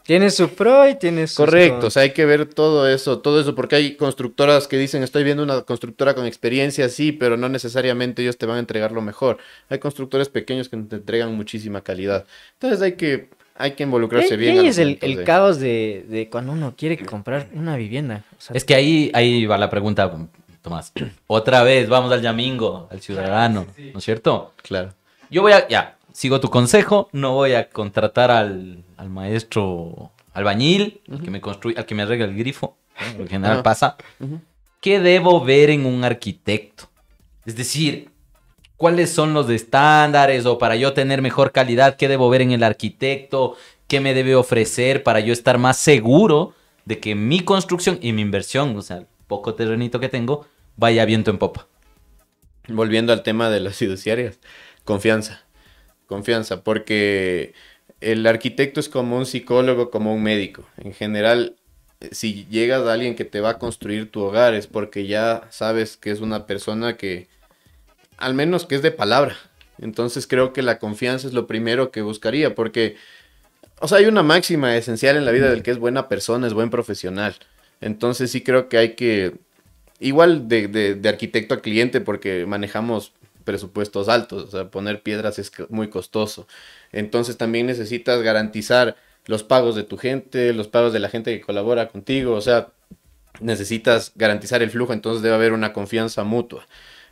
Tiene su pro y tiene su... Correcto, o sea, hay que ver todo eso, porque hay constructoras que dicen, estoy viendo una constructora con experiencia, sí, pero no necesariamente ellos te van a entregar lo mejor. Hay constructores pequeños que te entregan muchísima calidad. Entonces hay que involucrarse bien. ¿Qué es el caos de cuando uno quiere comprar una vivienda? O sea, Es que ahí va la pregunta, Tomás. Otra vez, vamos al yamingo, al ciudadano, ¿no es cierto? Claro. Ya, sigo tu consejo, no voy a contratar al maestro albañil, al que me arregle el grifo, ¿no? Lo que en general pasa. ¿Qué debo ver en un arquitecto? Es decir, ¿cuáles son los estándares o para yo tener mejor calidad, qué debo ver en el arquitecto? ¿Qué me debe ofrecer para yo estar más seguro de que mi construcción y mi inversión, o sea, el poco terrenito que tengo, vaya viento en popa? Volviendo al tema de las fiduciarias, confianza, porque el arquitecto es como un psicólogo, como un médico. En general, si llegas a alguien que te va a construir tu hogar es porque ya sabes que es una persona que, al menos que es de palabra. Entonces creo que la confianza es lo primero que buscaría, porque, o sea, hay una máxima esencial en la vida del que es buena persona, es buen profesional. Entonces sí creo que hay que, igual de arquitecto a cliente, porque manejamos presupuestos altos, o sea, poner piedras es muy costoso. Entonces también necesitas garantizar los pagos de tu gente, los pagos de la gente que colabora contigo, o sea, necesitas garantizar el flujo, entonces debe haber una confianza mutua.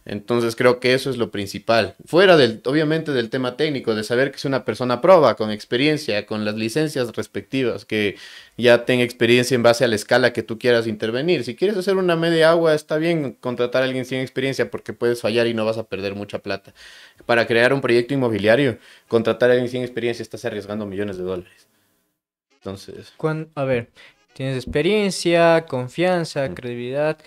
Entonces creo que eso es lo principal. Fuera obviamente del tema técnico, de saber que es una persona proba, con experiencia, con las licencias respectivas, que ya tenga experiencia en base a la escala que tú quieras intervenir. Si quieres hacer una media agua, está bien contratar a alguien sin experiencia porque puedes fallar y no vas a perder mucha plata. Para crear un proyecto inmobiliario, contratar a alguien sin experiencia estás arriesgando millones de dólares. Entonces... A ver, tienes experiencia, confianza, credibilidad.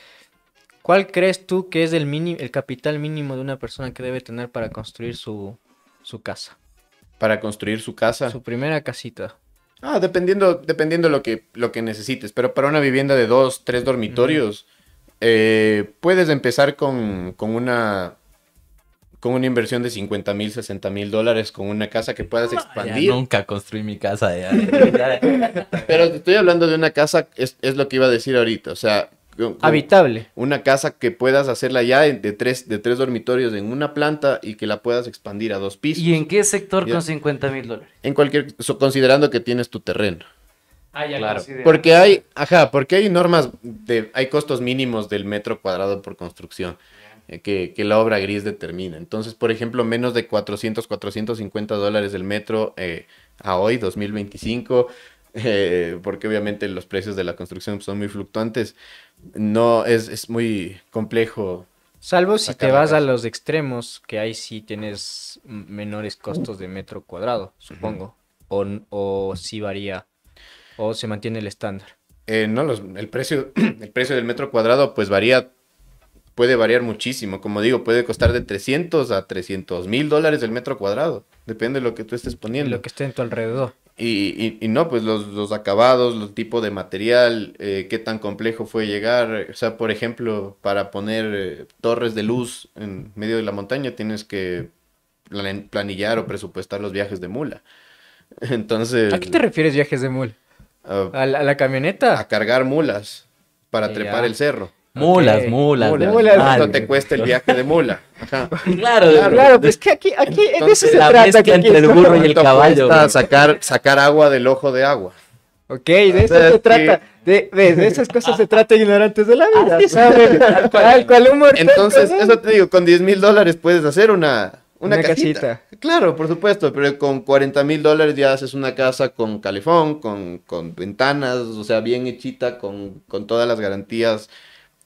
¿Cuál crees tú que es el capital mínimo de una persona que debe tener para construir su casa? Para construir su casa. Su primera casita. Dependiendo lo que necesites. Pero para una vivienda de 2, 3 dormitorios, puedes empezar con una inversión de $50,000, $60,000 con una casa que puedas expandir. Ya nunca construí mi casa. Pero te estoy hablando de una casa, es lo que iba a decir ahorita. O sea, habitable. Una casa que puedas hacerla ya de tres dormitorios en una planta y que la puedas expandir a 2 pisos. ¿Y en qué sector con $50,000? En considerando que tienes tu terreno. Ya, claro. Porque hay normas, hay costos mínimos del metro cuadrado por construcción que la obra gris determina. Entonces, por ejemplo, menos de $450 el metro a hoy, 2025, porque obviamente los precios de la construcción son muy fluctuantes. No, es muy complejo. Salvo si te vas a los extremos, que ahí sí tienes menores costos de metro cuadrado, supongo. O sí varía, o se mantiene el estándar. No, el precio del metro cuadrado pues puede variar muchísimo. Como digo, puede costar de $300 a $300,000 el metro cuadrado. Depende de lo que tú estés poniendo. Lo que esté en tu alrededor. Y no, pues los acabados, los tipos de material, qué tan complejo fue llegar. O sea, por ejemplo, para poner torres de luz en medio de la montaña tienes que planillar o presupuestar los viajes de mula. Entonces... ¿A qué te refieres viajes de mula? ¿A la camioneta? A cargar mulas para trepar el cerro. Mulas. ¿Cuánto te cuesta el viaje de mula? Ajá. Claro, pues que aquí de eso se la trata. mezcla entre el burro y el caballo. Sacar agua del ojo de agua. Ok, de eso se trata. De esas cosas se trata Ignorantes de la Vida. ¿Sabes? Tal cual humor. Entonces, eso te digo, con $10,000 puedes hacer una casita. Claro, por supuesto, pero con $40,000 ya haces una casa con calefón, con ventanas, o sea, bien hechita, con todas las garantías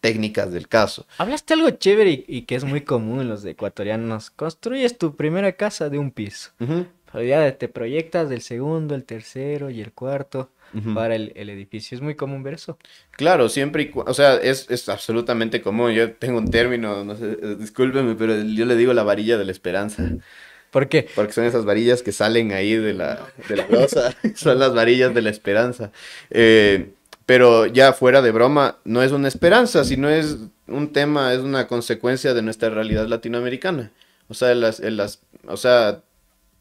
técnicas del caso. Hablaste algo chévere y que es muy común en los ecuatorianos. Construyes tu primera casa de un piso. Pero ya te proyectas del segundo, el tercero y el cuarto para el edificio. Es muy común ver eso. Claro, siempre o sea, es absolutamente común. Yo tengo un término, no sé, discúlpeme, pero yo le digo la varilla de la esperanza. ¿Por qué? Porque son esas varillas que salen ahí de la losa. Son las varillas de la esperanza. Pero ya fuera de broma, no es una esperanza, sino es un tema, es una consecuencia de nuestra realidad latinoamericana. O sea, o sea,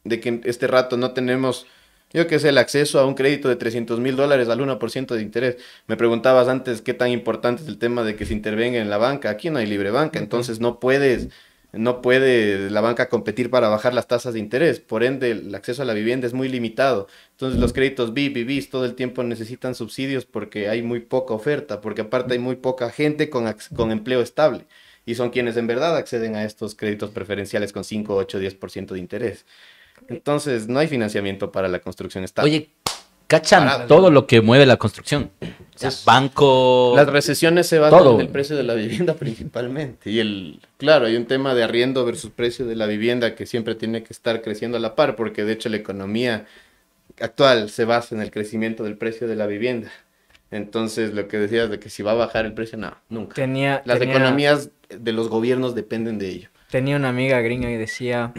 de que este rato no tenemos Yo qué sé, el acceso a un crédito de $300,000 al 1% de interés. Me preguntabas antes qué tan importante es el tema de que se intervenga en la banca. Aquí no hay libre banca, entonces no puede la banca competir para bajar las tasas de interés. Por ende, el acceso a la vivienda es muy limitado. Entonces, los créditos BIP y BIS todo el tiempo necesitan subsidios porque hay muy poca oferta, porque aparte hay muy poca gente con empleo estable. Y son quienes en verdad acceden a estos créditos preferenciales con 5, 8, 10% de interés. Entonces, no hay financiamiento para la construcción estable. Oye, cachan Parado. todo lo que mueve la construcción. O sea, banco... Las recesiones se basan todo. en el precio de la vivienda principalmente. Claro, hay un tema de arriendo versus precio de la vivienda que siempre tiene que estar creciendo a la par, porque de hecho la economía actual se basa en el crecimiento del precio de la vivienda. Entonces, lo que decías de que si va a bajar el precio, no, nunca. Las economías de los gobiernos dependen de ello. Tenía una amiga gringa y decía,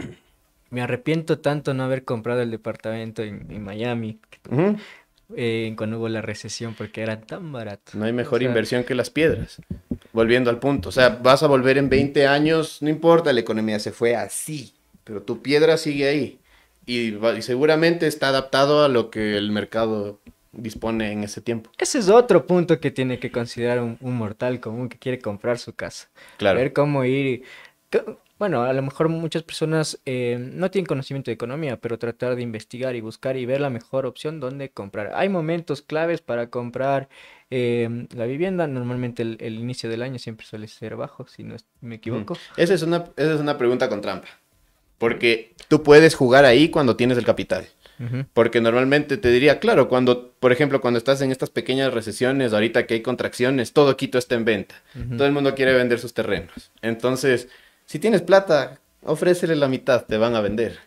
me arrepiento tanto no haber comprado el departamento en Miami Ujú. cuando hubo la recesión porque era tan barato. No hay mejor O sea, inversión que las piedras. Volviendo al punto, o sea, vas a volver en 20 años, no importa, la economía se fue así, pero tu piedra sigue ahí y seguramente está adaptado a lo que el mercado dispone en ese tiempo. Ese es otro punto que tiene que considerar un mortal común que quiere comprar su casa. Claro. Ver cómo ir. Bueno, a lo mejor muchas personas no tienen conocimiento de economía, pero tratar de investigar y buscar y ver la mejor opción donde comprar. Hay momentos claves para comprar la vivienda. Normalmente el inicio del año siempre suele ser bajo, si no me equivoco. Esa es una pregunta con trampa, porque tú puedes jugar ahí cuando tienes el capital. Ujú. Porque normalmente te diría, claro, por ejemplo, cuando estás en estas pequeñas recesiones, ahorita que hay contracciones, todo Quito está en venta. Ujú. Todo el mundo quiere vender sus terrenos. Entonces, si tienes plata, ofrécele la mitad, te van a vender.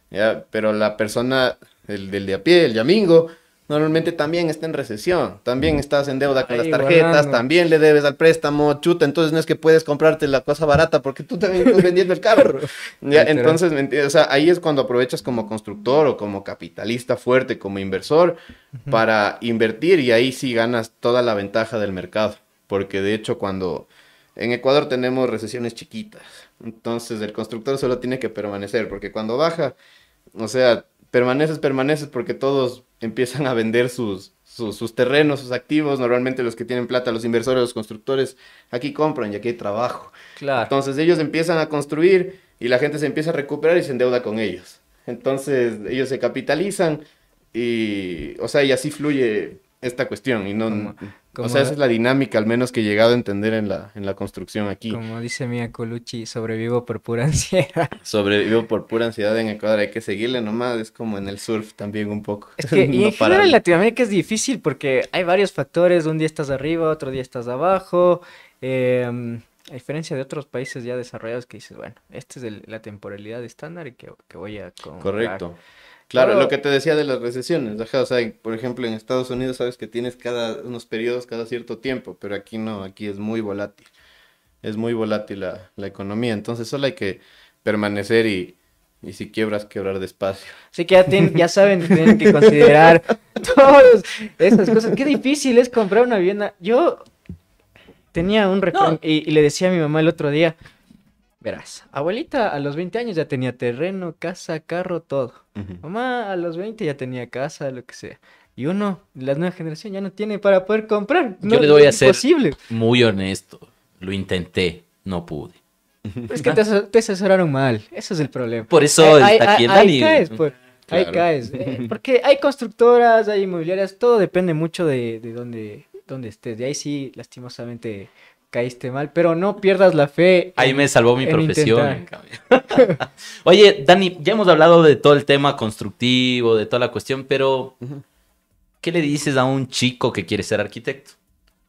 ¿Ya? Pero la persona, el del de a pie, el yamingo, normalmente también está en recesión. También estás en deuda con Ahí las tarjetas, guardando. también le debes al préstamo, chuta. Entonces no es que puedes comprarte la cosa barata porque tú también estás vendiendo el carro. ¿Ya? Literal. Entonces, o sea, ahí es cuando aprovechas como constructor o como capitalista fuerte, como inversor, para invertir y ahí sí ganas toda la ventaja del mercado. Porque de hecho cuando en Ecuador tenemos recesiones chiquitas, entonces el constructor solo tiene que permanecer, porque cuando baja, o sea, permaneces porque todos empiezan a vender sus terrenos, sus activos. Normalmente los que tienen plata, los inversores, los constructores, aquí compran y aquí hay trabajo. Claro. Entonces ellos empiezan a construir y la gente se empieza a recuperar y se endeuda con ellos. Entonces ellos se capitalizan y, o sea, y así fluye esta cuestión. Y no, Como- o sea, esa es la dinámica, al menos que he llegado a entender en la construcción aquí. Como dice Mia Colucci, sobrevivo por pura ansiedad. Sobrevivo por pura ansiedad en Ecuador, hay que seguirle nomás, es como en el surf también un poco. Es que, y No en general parar. en Latinoamérica es difícil porque hay varios factores. Un día estás arriba, otro día estás abajo. A diferencia de otros países ya desarrollados que dices, bueno, esta es la temporalidad estándar y que voy a comprar. Correcto. Claro, Pero- lo que te decía de las recesiones, ajá, o sea, por ejemplo, en Estados Unidos sabes que tienes unos periodos cada cierto tiempo, pero aquí no, aquí es muy volátil la economía, entonces solo hay que permanecer y si quiebras, quebrar despacio. Así que ya saben, tienen que considerar todas esas cosas. Qué difícil es comprar una vivienda. Yo tenía un refrán y le decía a mi mamá el otro día, verás, abuelita a los 20 años ya tenía terreno, casa, carro, todo. Mamá a los 20 ya tenía casa, lo que sea. Y uno, la nueva generación ya no tiene para poder comprar. No, Yo le voy a es ser imposible. muy honesto. Lo intenté, no pude. Es que te asesoraron mal. Ese es el problema. Por eso Ahí- está aquí el ahí Dani. caes, pues. Ahí Claro. caes. Porque hay constructoras, hay inmobiliarias, todo depende mucho de dónde estés. De ahí sí, lastimosamente, caíste mal, pero no pierdas la fe. Ahí me salvó mi en profesión, intentar. en cambio. Oye, Dani, ya hemos hablado de todo el tema constructivo, de toda la cuestión, pero ¿qué le dices a un chico que quiere ser arquitecto?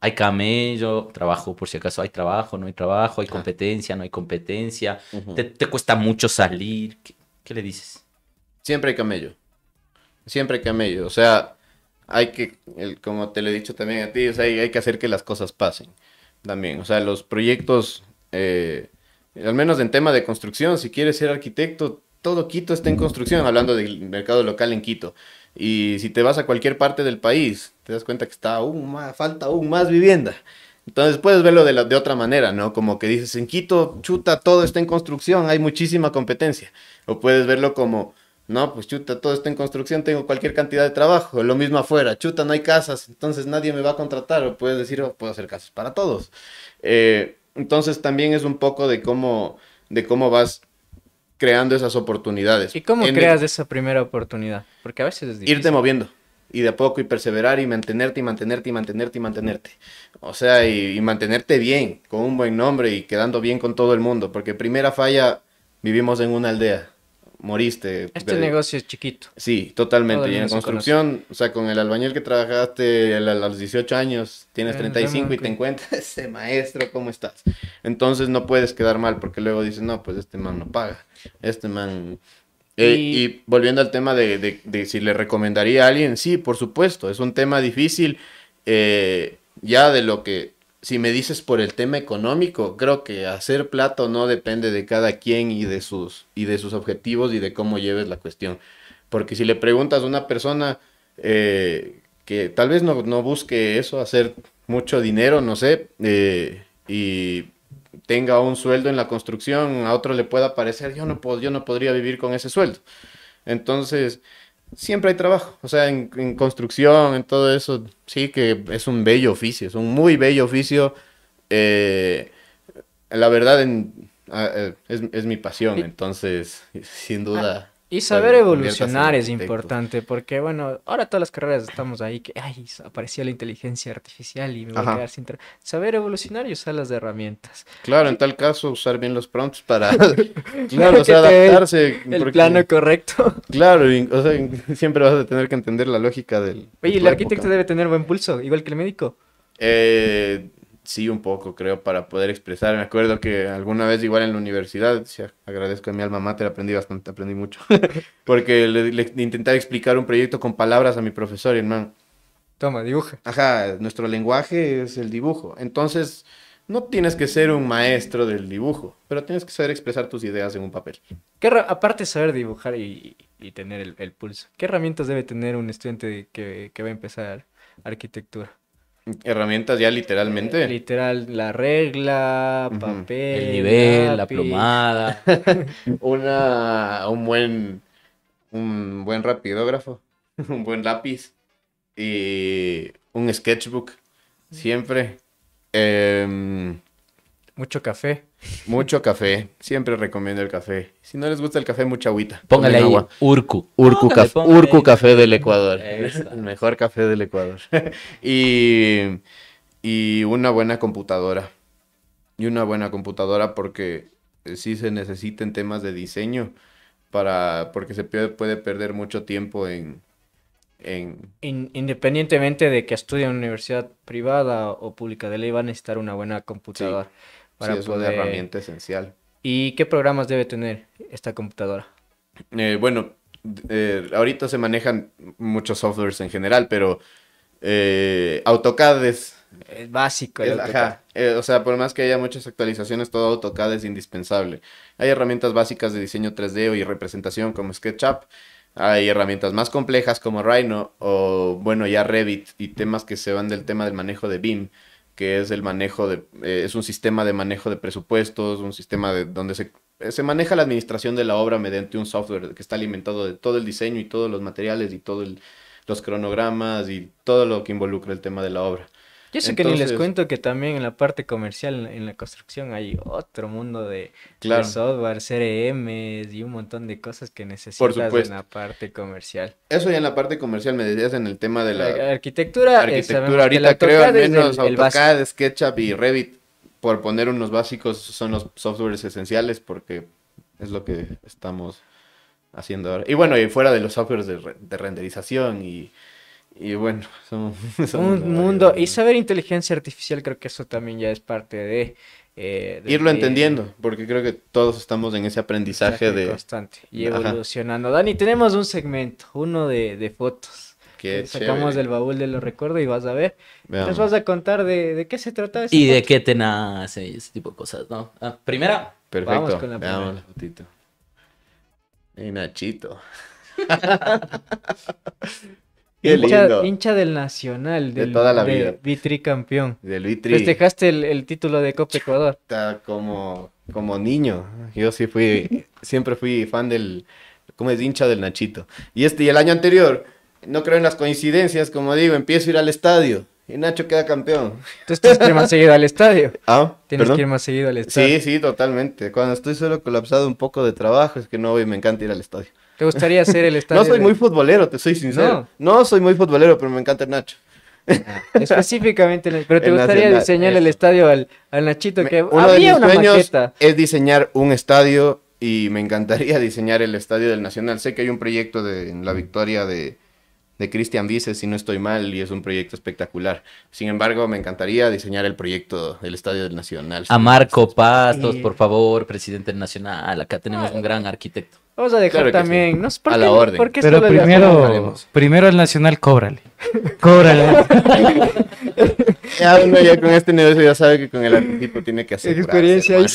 Hay camello, trabajo, por si acaso hay trabajo, no hay trabajo, hay competencia, no hay competencia, te cuesta mucho salir. ¿Qué le dices? Siempre hay camello. Siempre hay camello. O sea, como te lo he dicho también a ti, o sea, hay que hacer que las cosas pasen también. O sea, los proyectos, al menos en tema de construcción, si quieres ser arquitecto, todo Quito está en construcción, hablando del mercado local en Quito. Y si te vas a cualquier parte del país, te das cuenta que falta aún más vivienda. Entonces puedes verlo de otra manera, ¿no? Como que dices, en Quito, chuta, todo está en construcción, hay muchísima competencia. O puedes verlo como No, pues chuta, todo está en construcción, tengo cualquier cantidad de trabajo. Lo mismo afuera, chuta, no hay casas, entonces nadie me va a contratar. O puedes decir, oh, puedo hacer casas para todos. Entonces también es un poco de cómo vas creando esas oportunidades. ¿Y cómo En creas esa primera oportunidad? Porque a veces es difícil. irte moviendo. Y de a poco y perseverar y mantenerte y mantenerte y mantenerte y mantenerte. O sea, y mantenerte bien, con un buen nombre y quedando bien con todo el mundo. Porque primera falla, vivimos en una aldea. Moriste. Este negocio es chiquito. Sí, Todo totalmente. el Y en mundo se construcción, o sea, con el albañil que trabajaste a los 18 años, tienes 35 y te encuentras ese maestro, ¿cómo estás? Entonces no puedes quedar mal porque luego dices, no, pues este man no paga. Este man... y volviendo al tema de si le recomendaría a alguien, sí, por supuesto, es un tema difícil. Ya de lo que, si me dices por el tema económico, creo que hacer plata o no depende de cada quien y de sus objetivos y de cómo lleves la cuestión. Porque si le preguntas a una persona que tal vez no busque eso, hacer mucho dinero, no sé, y tenga un sueldo en la construcción, a otro le pueda parecer, yo no podría vivir con ese sueldo. Entonces, siempre hay trabajo, o sea, en construcción, en todo eso, sí que es un bello oficio, es un muy bello oficio. eh, la verdad, es mi pasión, entonces, sin duda. Y saber pues, evolucionar conviértase en es arquitecto. importante, porque bueno, ahora todas las carreras estamos ahí que, ay, apareció la inteligencia artificial y me voy a Ajá. quedar sin trabajo. Saber evolucionar y usar las herramientas. Claro, en tal caso, usar bien los prompts para, Para claro, o sea, que te dé adaptarse. El porque- plano correcto. Claro, o sea, siempre vas a tener que entender la lógica de Oye, el tu arquitecto época. debe tener buen pulso, igual que el médico. Sí, un poco, creo, para poder expresar. Me acuerdo que alguna vez, igual en la universidad, sí, agradezco a mi alma mater, aprendí mucho. Porque le intentaba explicar un proyecto con palabras a mi profesor y el man, Toma, dibuja. ajá, nuestro lenguaje es el dibujo. Entonces, no tienes que ser un maestro del dibujo, pero tienes que saber expresar tus ideas en un papel. Aparte de saber dibujar y tener el pulso, ¿qué herramientas debe tener un estudiante que va a empezar arquitectura? Herramientas ya literalmente. Literal, la regla, Ujú. papel, El nivel, la lápiz. plomada. Un buen rapidógrafo, un buen lápiz y un sketchbook, siempre. Mucho café. Mucho café, siempre recomiendo el café. Si no les gusta el café, mucha agüita. Póngale ahí Tomen agua. Urcu. Urcu, Póngale Urcu ahí. Café del Ecuador. Ahí está. El mejor café del Ecuador. y, y una buena computadora. Y una buena computadora porque sí se necesita en temas de diseño porque se puede perder mucho tiempo en Independientemente de que estudie en una universidad privada o pública, de ley va a necesitar una buena computadora para sí, es una poder... herramienta esencial. ¿Y qué programas debe tener esta computadora? Bueno, ahorita se manejan muchos softwares en general, pero AutoCAD es Es básico. el AutoCAD. ajá, o sea, por más que haya muchas actualizaciones, todo AutoCAD es indispensable. Hay herramientas básicas de diseño 3D y representación como SketchUp. Hay herramientas más complejas como Rhino o, bueno, ya Revit y temas que se van del tema del manejo de BIM, que es el manejo es un sistema de manejo de presupuestos, un sistema donde se maneja la administración de la obra mediante un software que está alimentado de todo el diseño y todos los materiales y todos los cronogramas y todo lo que involucra el tema de la obra. Yo sé que ni les Entonces- cuento que también en la parte comercial, en la construcción, hay otro mundo de Claro. software, CRMs y un montón de cosas que necesitas en supuesto. la parte comercial. Eso ya en la parte comercial me decías en el tema de la Arquitectura, sabemos que arquitectura. el Ahorita creo al AutoCAD es menos el básico. AutoCAD, SketchUp y Revit, por poner unos básicos, son los softwares esenciales porque es lo que estamos haciendo ahora. Y bueno, y fuera de los softwares de renderización y bueno, son Un mundo, y saber inteligencia artificial, creo que eso también ya es parte de... irlo entendiendo, porque creo que todos estamos en ese aprendizaje de constante y Ajá. evolucionando. Dani, tenemos un segmento, uno de fotos. Qué Sacamos chévere. del baúl de los recuerdos y vas a ver. Veamos. Nos vas a contar de qué se trata esa Y de foto. qué te nace y ese tipo de cosas, ¿no? Primera, Perfecto, Vamos con la veamos primera. la fotito. Ey, Nachito. Qué lindo. Hincha del Nacional, De toda la de vida. Vitricampeón. Del Vitri. Festejaste el título de Copa Ecuador. Está como niño. Yo siempre fui fan como es hincha del Nachito. Y el año anterior, no creo en las coincidencias, como digo, empiezo a ir al estadio y Nacho queda campeón. Entonces tienes que ir más seguido al estadio. Ah, Tienes ¿perdón? que ir más seguido al estadio. Sí, sí, totalmente. Cuando estoy solo colapsado un poco de trabajo, es que no voy, me encanta ir al estadio. ¿Te gustaría hacer el estadio? No soy muy futbolero, te soy sincero. No soy muy futbolero, pero me encanta el Nacho. Específicamente, pero te El gustaría Nacional, diseñar el eso. estadio al Nachito, que Uno de había mis una sueños maqueta. es diseñar un estadio y me encantaría diseñar el estadio del Nacional. Sé que hay un proyecto en la victoria de Cristian Vices, si no estoy mal, y es un proyecto espectacular. Sin embargo, me encantaría diseñar el proyecto del estadio del Nacional. A Marco Pastos, Sí. por favor, presidente del Nacional. Acá tenemos un gran arquitecto. Vamos a dejar Claro que también. sí. No sé por A qué, la orden. ¿por qué Pero solo le primero al Nacional, cóbrale. Cóbrale. Ya uno ya con este negocio ya sabe que con el anticipo tiene que hacer experiencia? Y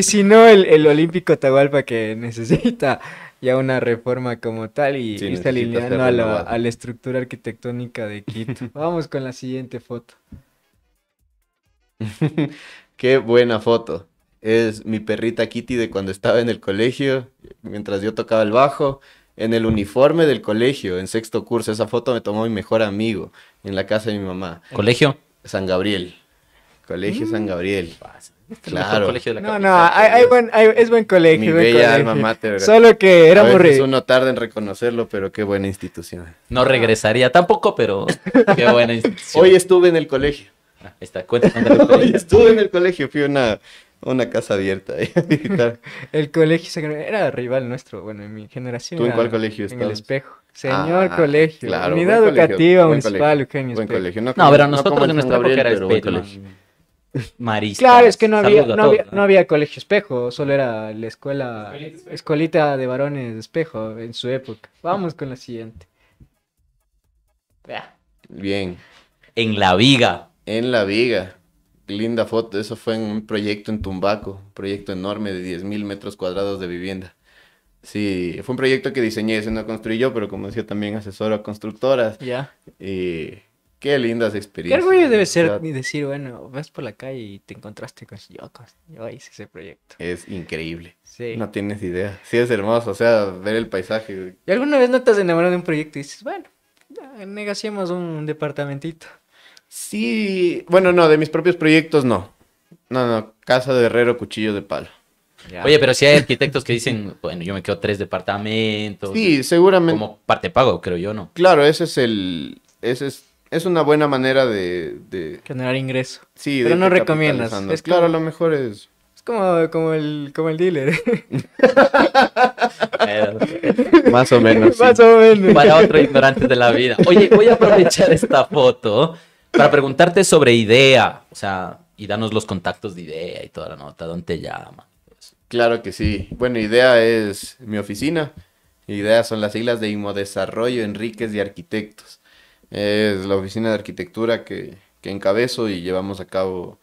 si no, el Olímpico Atahualpa que necesita ya una reforma como tal y Sí, irse necesita alineando ser a renovado. a la estructura arquitectónica de Quito. Vamos con la siguiente foto. Qué buena foto. Es mi perrita Kitty de cuando estaba en el colegio, mientras yo tocaba el bajo, en el uniforme del colegio, en sexto curso. Esa foto me tomó mi mejor amigo en la casa de mi mamá. ¿Colegio? San Gabriel. Colegio San Gabriel. El mejor Claro. colegio de la No, capital. es buen colegio. Mi buen bella colegio. alma mater. Solo que A éramos veces uno tarda en reconocerlo, pero qué buena institución. No regresaría tampoco, pero qué buena institución. Hoy estuve en el colegio. Ah, ahí está, cuéntame. Hoy estuve en el colegio. Fui a una casa abierta. a visitar. El colegio era rival nuestro, bueno, en mi generación. ¿Tú en era cuál colegio En el estabas? Espejo. Señor Ah, colegio. claro, Unidad buen colegio, Educativa buen Municipal, colegio, Eugenio buen Espejo. colegio. No, como- pero no nosotros como en el nuestra San época era Gabriel, pero buen Espejo. colegio. Maristas. Claro, es que no había, Saludos a no había, todos, no había colegio espejo, solo era la escuelita de varones de espejo en su época. Vamos con la siguiente. Bien. En la viga. En La Viga. Linda foto. Eso fue en un proyecto en Tumbaco. Un proyecto enorme de 10.000 metros cuadrados de vivienda. Sí, fue un proyecto que diseñé, ese no construí yo, pero como decía también asesoro a constructoras. Ya. Y qué lindas Qué experiencias. orgullo debe O ser sea, decir, bueno, vas por la calle y te encontraste con yo hice ese proyecto. es increíble. Sí. No tienes idea. Sí, es hermoso. O sea, ver el paisaje. ¿Y alguna vez no te has enamorado de un proyecto y dices, bueno, ya, negociemos un departamentito? Sí, bueno, no, de mis propios proyectos no. No, casa de herrero, cuchillo de palo. Ya. Oye, pero si hay arquitectos que dicen, bueno, yo me quedo 3 departamentos. Sí, seguramente. Como parte pago, creo yo, ¿no? Claro, es una buena manera de Generar ingreso. sí, Pero de no irte recomiendas, capitalizando. es Claro, como- lo mejor es. Es como el dealer. Más o menos. Más o menos. Para otro ignorante de la vida. Oye, voy a aprovechar esta foto para preguntarte sobre IDEA. O sea, y danos los contactos de IDEA y toda la nota. ¿Dónde te llaman? Claro que sí. Bueno, IDEA es mi oficina. IDEA son las siglas de Inmodesarrollo Enríquez y Arquitectos. Es la oficina de arquitectura que encabezo y llevamos a cabo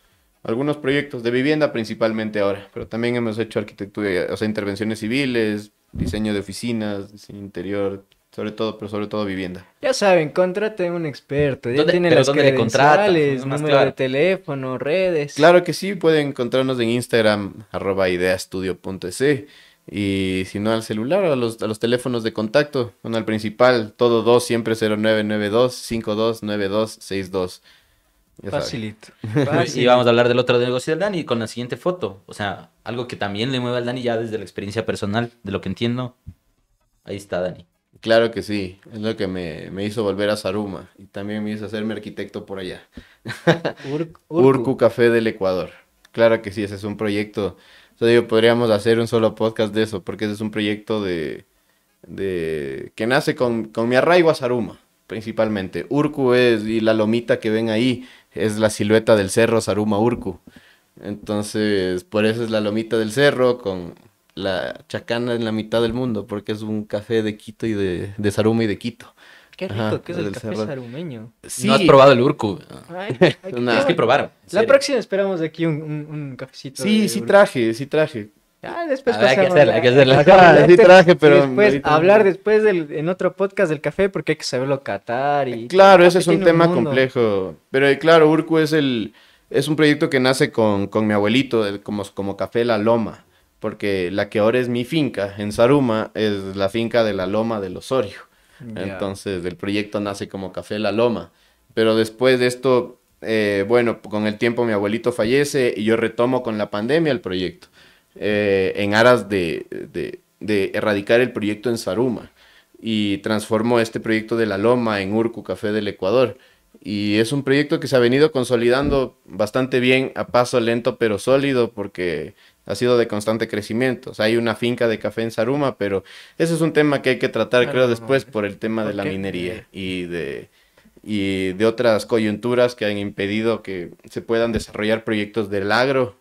algunos proyectos de vivienda principalmente ahora, pero también hemos hecho arquitectura, o sea, intervenciones civiles, diseño de oficinas, diseño interior, sobre todo vivienda. Ya saben, contraten un experto. Ya ¿Dónde- tienen pero las dónde le contratan? credenciales, Es más número de claro. teléfono, redes. Claro que sí, pueden encontrarnos en Instagram, @ideastudio.es. Y si no al celular, a los teléfonos de contacto, bueno, al principal, todo 2, siempre 0992-529262. Ya saben. Facilito. Y vamos a hablar del otro negocio del Dani con la siguiente foto. O sea, algo que también le mueve al Dani ya desde la experiencia personal, de lo que entiendo. Ahí está Dani. Claro que sí, es lo que me hizo volver a Saruma y también me hizo hacerme arquitecto por allá. Urcu Café del Ecuador. Claro que sí, ese es un proyecto. O sea, digo, podríamos hacer un solo podcast de eso, porque ese es un proyecto que nace con mi arraigo a Saruma, principalmente. Urcu y la lomita que ven ahí, es la silueta del cerro Saruma Urcu. Entonces, por eso es la lomita del cerro con la chacana en la mitad del mundo, porque es un café de Quito y de Saruma y de Quito. Qué rico Ajá, que es del el café cerro. sarumeño. No has probado el Urcu. Ay, hay que Una- Tienes que probar. en La serio. próxima esperamos de aquí un cafecito. Sí, de sí Urcu. traje. Ah, después A ver, hay que pasamos hacerla, hay que hacerla. Ajá, sí traje, pero Y después ahorita no. hablar después en otro podcast del café porque hay que saberlo catar y Claro, el ese café es un tiene tema mundo. complejo. Pero claro, Urcu es un proyecto que nace con mi abuelito, como Café La Loma. porque la que ahora es mi finca en Zaruma es la finca de la Loma del Osorio. Ya. Entonces el proyecto nace como Café La Loma. Pero después de esto, bueno, con el tiempo mi abuelito fallece y yo retomo con la pandemia el proyecto. En aras de erradicar el proyecto en Zaruma. Y transformó este proyecto de La Loma en Urcu Café del Ecuador. Y es un proyecto que se ha venido consolidando bastante bien, a paso lento pero sólido, porque ha sido de constante crecimiento. O sea, hay una finca de café en Zaruma, pero ese es un tema que hay que tratar, Claro, creo, después por el tema de la porque, minería y de otras coyunturas que han impedido que se puedan desarrollar proyectos del agro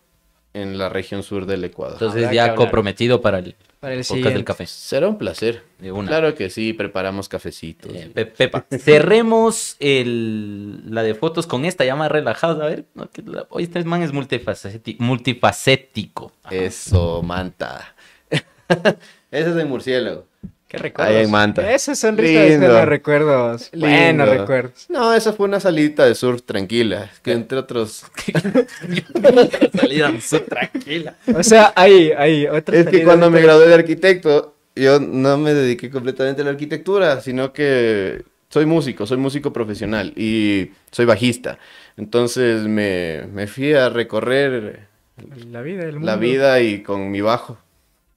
en la región sur del Ecuador. Entonces Habrá que ya hablar. comprometido para el Para el podcast siguiente. del café. Será un placer. De una. Claro que sí, preparamos cafecitos. Pepa, cerremos la de fotos con esta, ya más relajados. A ver, no, hoy este man es multifacético. Eso, Manta. Ese es de murciélago. ¿Qué recuerdos? Ahí en Manta. Esa sonrisa de Lindo. los recuerdos. Buenos Lindo. recuerdos. No, esa fue una salidita de surf tranquila, que entre otros... Salida tranquila. O sea, hay otra Es que salida cuando de- me gradué de arquitecto, yo no me dediqué completamente a la arquitectura, sino que soy músico profesional y soy bajista. Entonces me fui a recorrer La vida, el mundo. la vida y con mi bajo.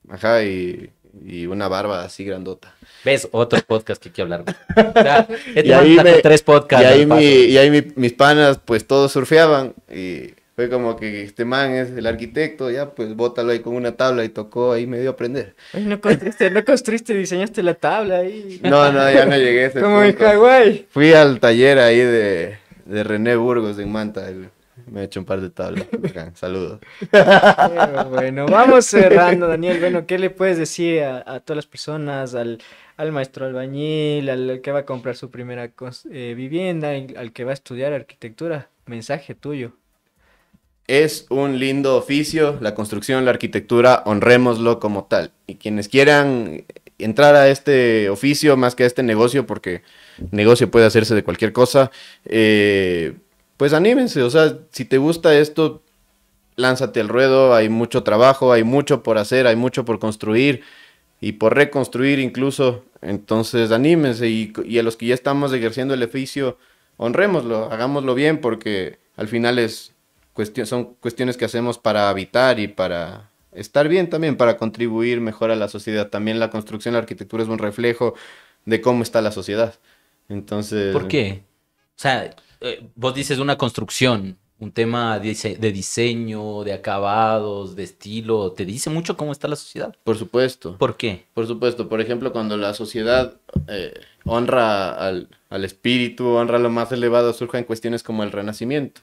Ajá, y una barba así grandota. ¿Ves? Otro podcast que hay que hablar. O sea, este Y man ahí sacó me- 3 podcasts. Y ahí, al paso. mis panas, pues todos surfeaban y fue como que este man es el arquitecto, ya pues bótalo ahí con una tabla y tocó ahí medio aprender. Ay, no construiste, diseñaste la tabla ahí. No, ya no llegué a ese Como en punto. Hawái. Fui al taller ahí de René Burgos en Manta, me he hecho un par de tablas. Bacán, saludos. Bueno, vamos cerrando, Daniel. Bueno, ¿qué le puedes decir a todas las personas, al maestro albañil, al que va a comprar su primera vivienda, al que va a estudiar arquitectura? Mensaje tuyo. Es un lindo oficio, la construcción, la arquitectura, honrémoslo como tal. Y quienes quieran entrar a este oficio más que a este negocio, porque negocio puede hacerse de cualquier cosa, pues anímense. O sea, si te gusta esto, lánzate al ruedo, hay mucho trabajo, hay mucho por hacer, hay mucho por construir y por reconstruir incluso. Entonces anímense y a los que ya estamos ejerciendo el oficio, honrémoslo, hagámoslo bien, porque al final son cuestiones que hacemos para habitar y para estar bien también, para contribuir mejor a la sociedad. También la construcción, la arquitectura es un reflejo de cómo está la sociedad. Entonces... ¿Por qué? O sea, vos dices una construcción, un tema de diseño, de acabados, de estilo, te dice mucho cómo está la sociedad. Por supuesto. ¿Por qué? Por supuesto, por ejemplo, cuando la sociedad honra al espíritu, honra lo más elevado, surgen cuestiones como el Renacimiento.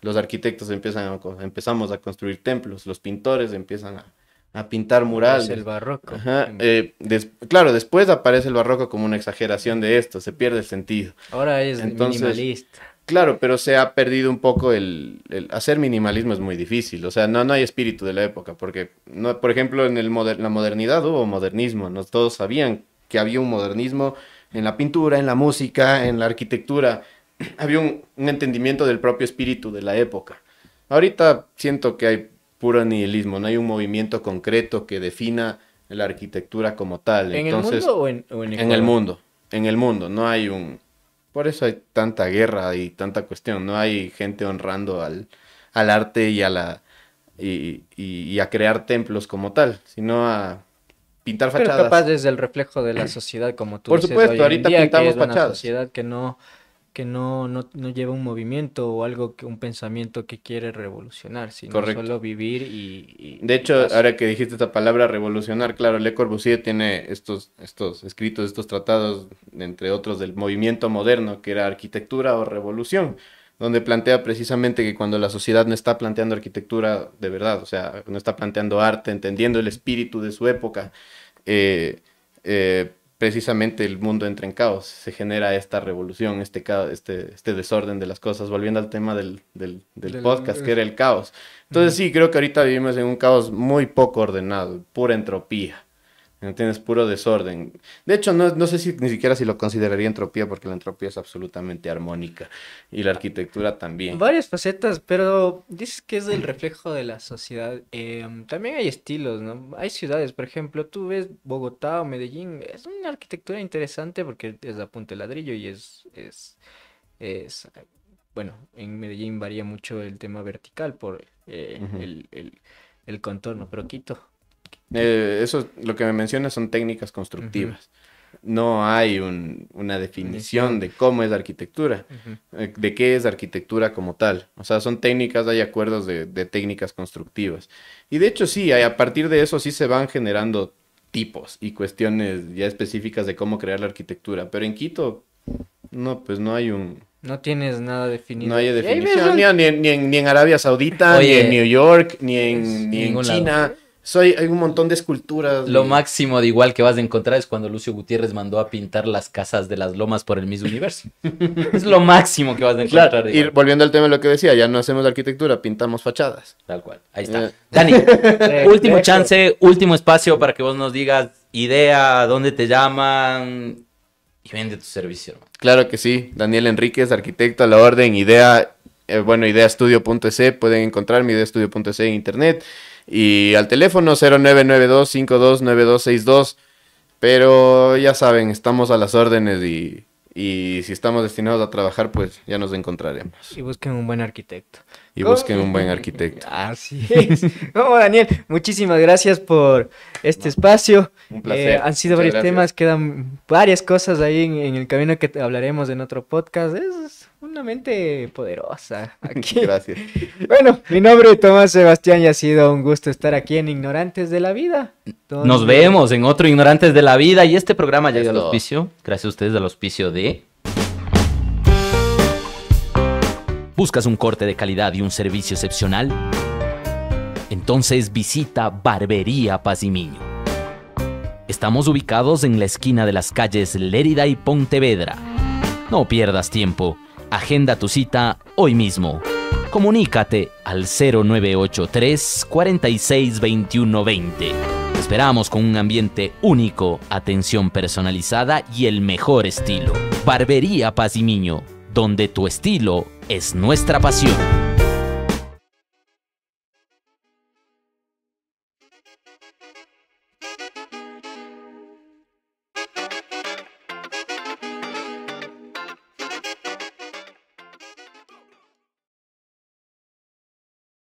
Los arquitectos empezamos a construir templos, los pintores empiezan a pintar murales. Es el barroco. Ajá, claro, después aparece el barroco como una exageración de esto, se pierde el sentido. Ahora es Entonces, minimalista. Claro, pero se ha perdido un poco el hacer minimalismo es muy difícil, o sea, no hay espíritu de la época, porque, no, por ejemplo, en la modernidad hubo modernismo, ¿no? Todos sabían que había un modernismo en la pintura, en la música, en la arquitectura, había un entendimiento del propio espíritu de la época. Ahorita siento que hay puro nihilismo, no hay un movimiento concreto que defina la arquitectura como tal. ¿En Entonces, el mundo o en en Ecuador? el mundo, no hay un... Por eso hay tanta guerra y tanta cuestión. No hay gente honrando al arte y a crear templos como tal, sino a pintar Pero fachadas. capaz es el reflejo de la sociedad, como tú Por dices supuesto, hoy en ahorita día, que pintamos es una fachadas. sociedad que no lleva un movimiento o un pensamiento que quiere revolucionar, sino Correcto. solo vivir y De hecho, paso. ahora que dijiste esta palabra revolucionar, claro, Le Corbusier tiene estos escritos, estos tratados, entre otros del movimiento moderno, que era arquitectura o revolución, donde plantea precisamente que cuando la sociedad no está planteando arquitectura de verdad, o sea, no está planteando arte, entendiendo el espíritu de su época, precisamente el mundo entra en caos, se genera esta revolución, este desorden de las cosas, volviendo al tema del podcast, que era el caos. Entonces sí, creo que ahorita vivimos en un caos muy poco ordenado, pura entropía. ¿entiendes? Puro desorden. De hecho, no sé si ni siquiera si lo consideraría entropía, porque la entropía es absolutamente armónica y la arquitectura también. Varias facetas, pero dices que es el reflejo de la sociedad. También hay estilos, ¿no? Hay ciudades, por ejemplo, tú ves Bogotá o Medellín, es una arquitectura interesante porque es a punta de ladrillo y bueno, en Medellín varía mucho el tema vertical por el contorno, pero Quito. Eso, lo que me mencionas son técnicas constructivas. No hay una definición de cómo es la arquitectura, de qué es arquitectura como tal. O sea, son técnicas, hay acuerdos de técnicas constructivas. Y de hecho sí, a partir de eso sí se van generando tipos y cuestiones ya específicas de cómo crear la arquitectura. Pero en Quito, no, pues no hay No tienes nada definido. no hay Y ahí definición, ves ni en Arabia Saudita, Oye, ni en New York, ni en ningún China. lado. Hay un montón de esculturas. Lo máximo de igual que vas a encontrar es cuando Lucio Gutiérrez mandó a pintar las casas de las lomas por el Miss Universo. Es lo máximo que vas a encontrar. Claro, y igual. volviendo al tema de lo que decía, ya no hacemos arquitectura, pintamos fachadas. Tal cual. Ahí está. Eh. Dani, último Perfecto. chance, último espacio para que vos nos digas idea, dónde te llaman y vende tu servicio, hermano. Claro que sí, Daniel Enríquez, arquitecto a la orden, ideastudio.es, pueden encontrar mi ideastudio.es en internet y al teléfono 0992529262, pero ya saben, estamos a las órdenes y si estamos destinados a trabajar, pues ya nos encontraremos. y busquen un buen arquitecto. Y busquen un buen arquitecto. Así es. No, Daniel, muchísimas gracias por este espacio. Un placer. Han sido Muchas varios gracias. temas, quedan varias cosas ahí en el camino que hablaremos en otro podcast. Es una mente poderosa aquí. Gracias. Bueno, mi nombre es Tomás Sebastián y ha sido un gusto estar aquí en Ignorantes de la Vida. Nos donde- vemos en otro Ignorantes de la Vida y este programa llega al Eso. auspicio, gracias a ustedes al auspicio de... ¿Buscas un corte de calidad y un servicio excepcional? Entonces visita Barbería Pazimiño. Estamos ubicados en la esquina de las calles Lérida y Pontevedra. No pierdas tiempo. Agenda tu cita hoy mismo. Comunícate al 0983 46 21 20. Te esperamos con un ambiente único, atención personalizada y el mejor estilo. Barbería Pazimiño, donde tu estilo es nuestra pasión.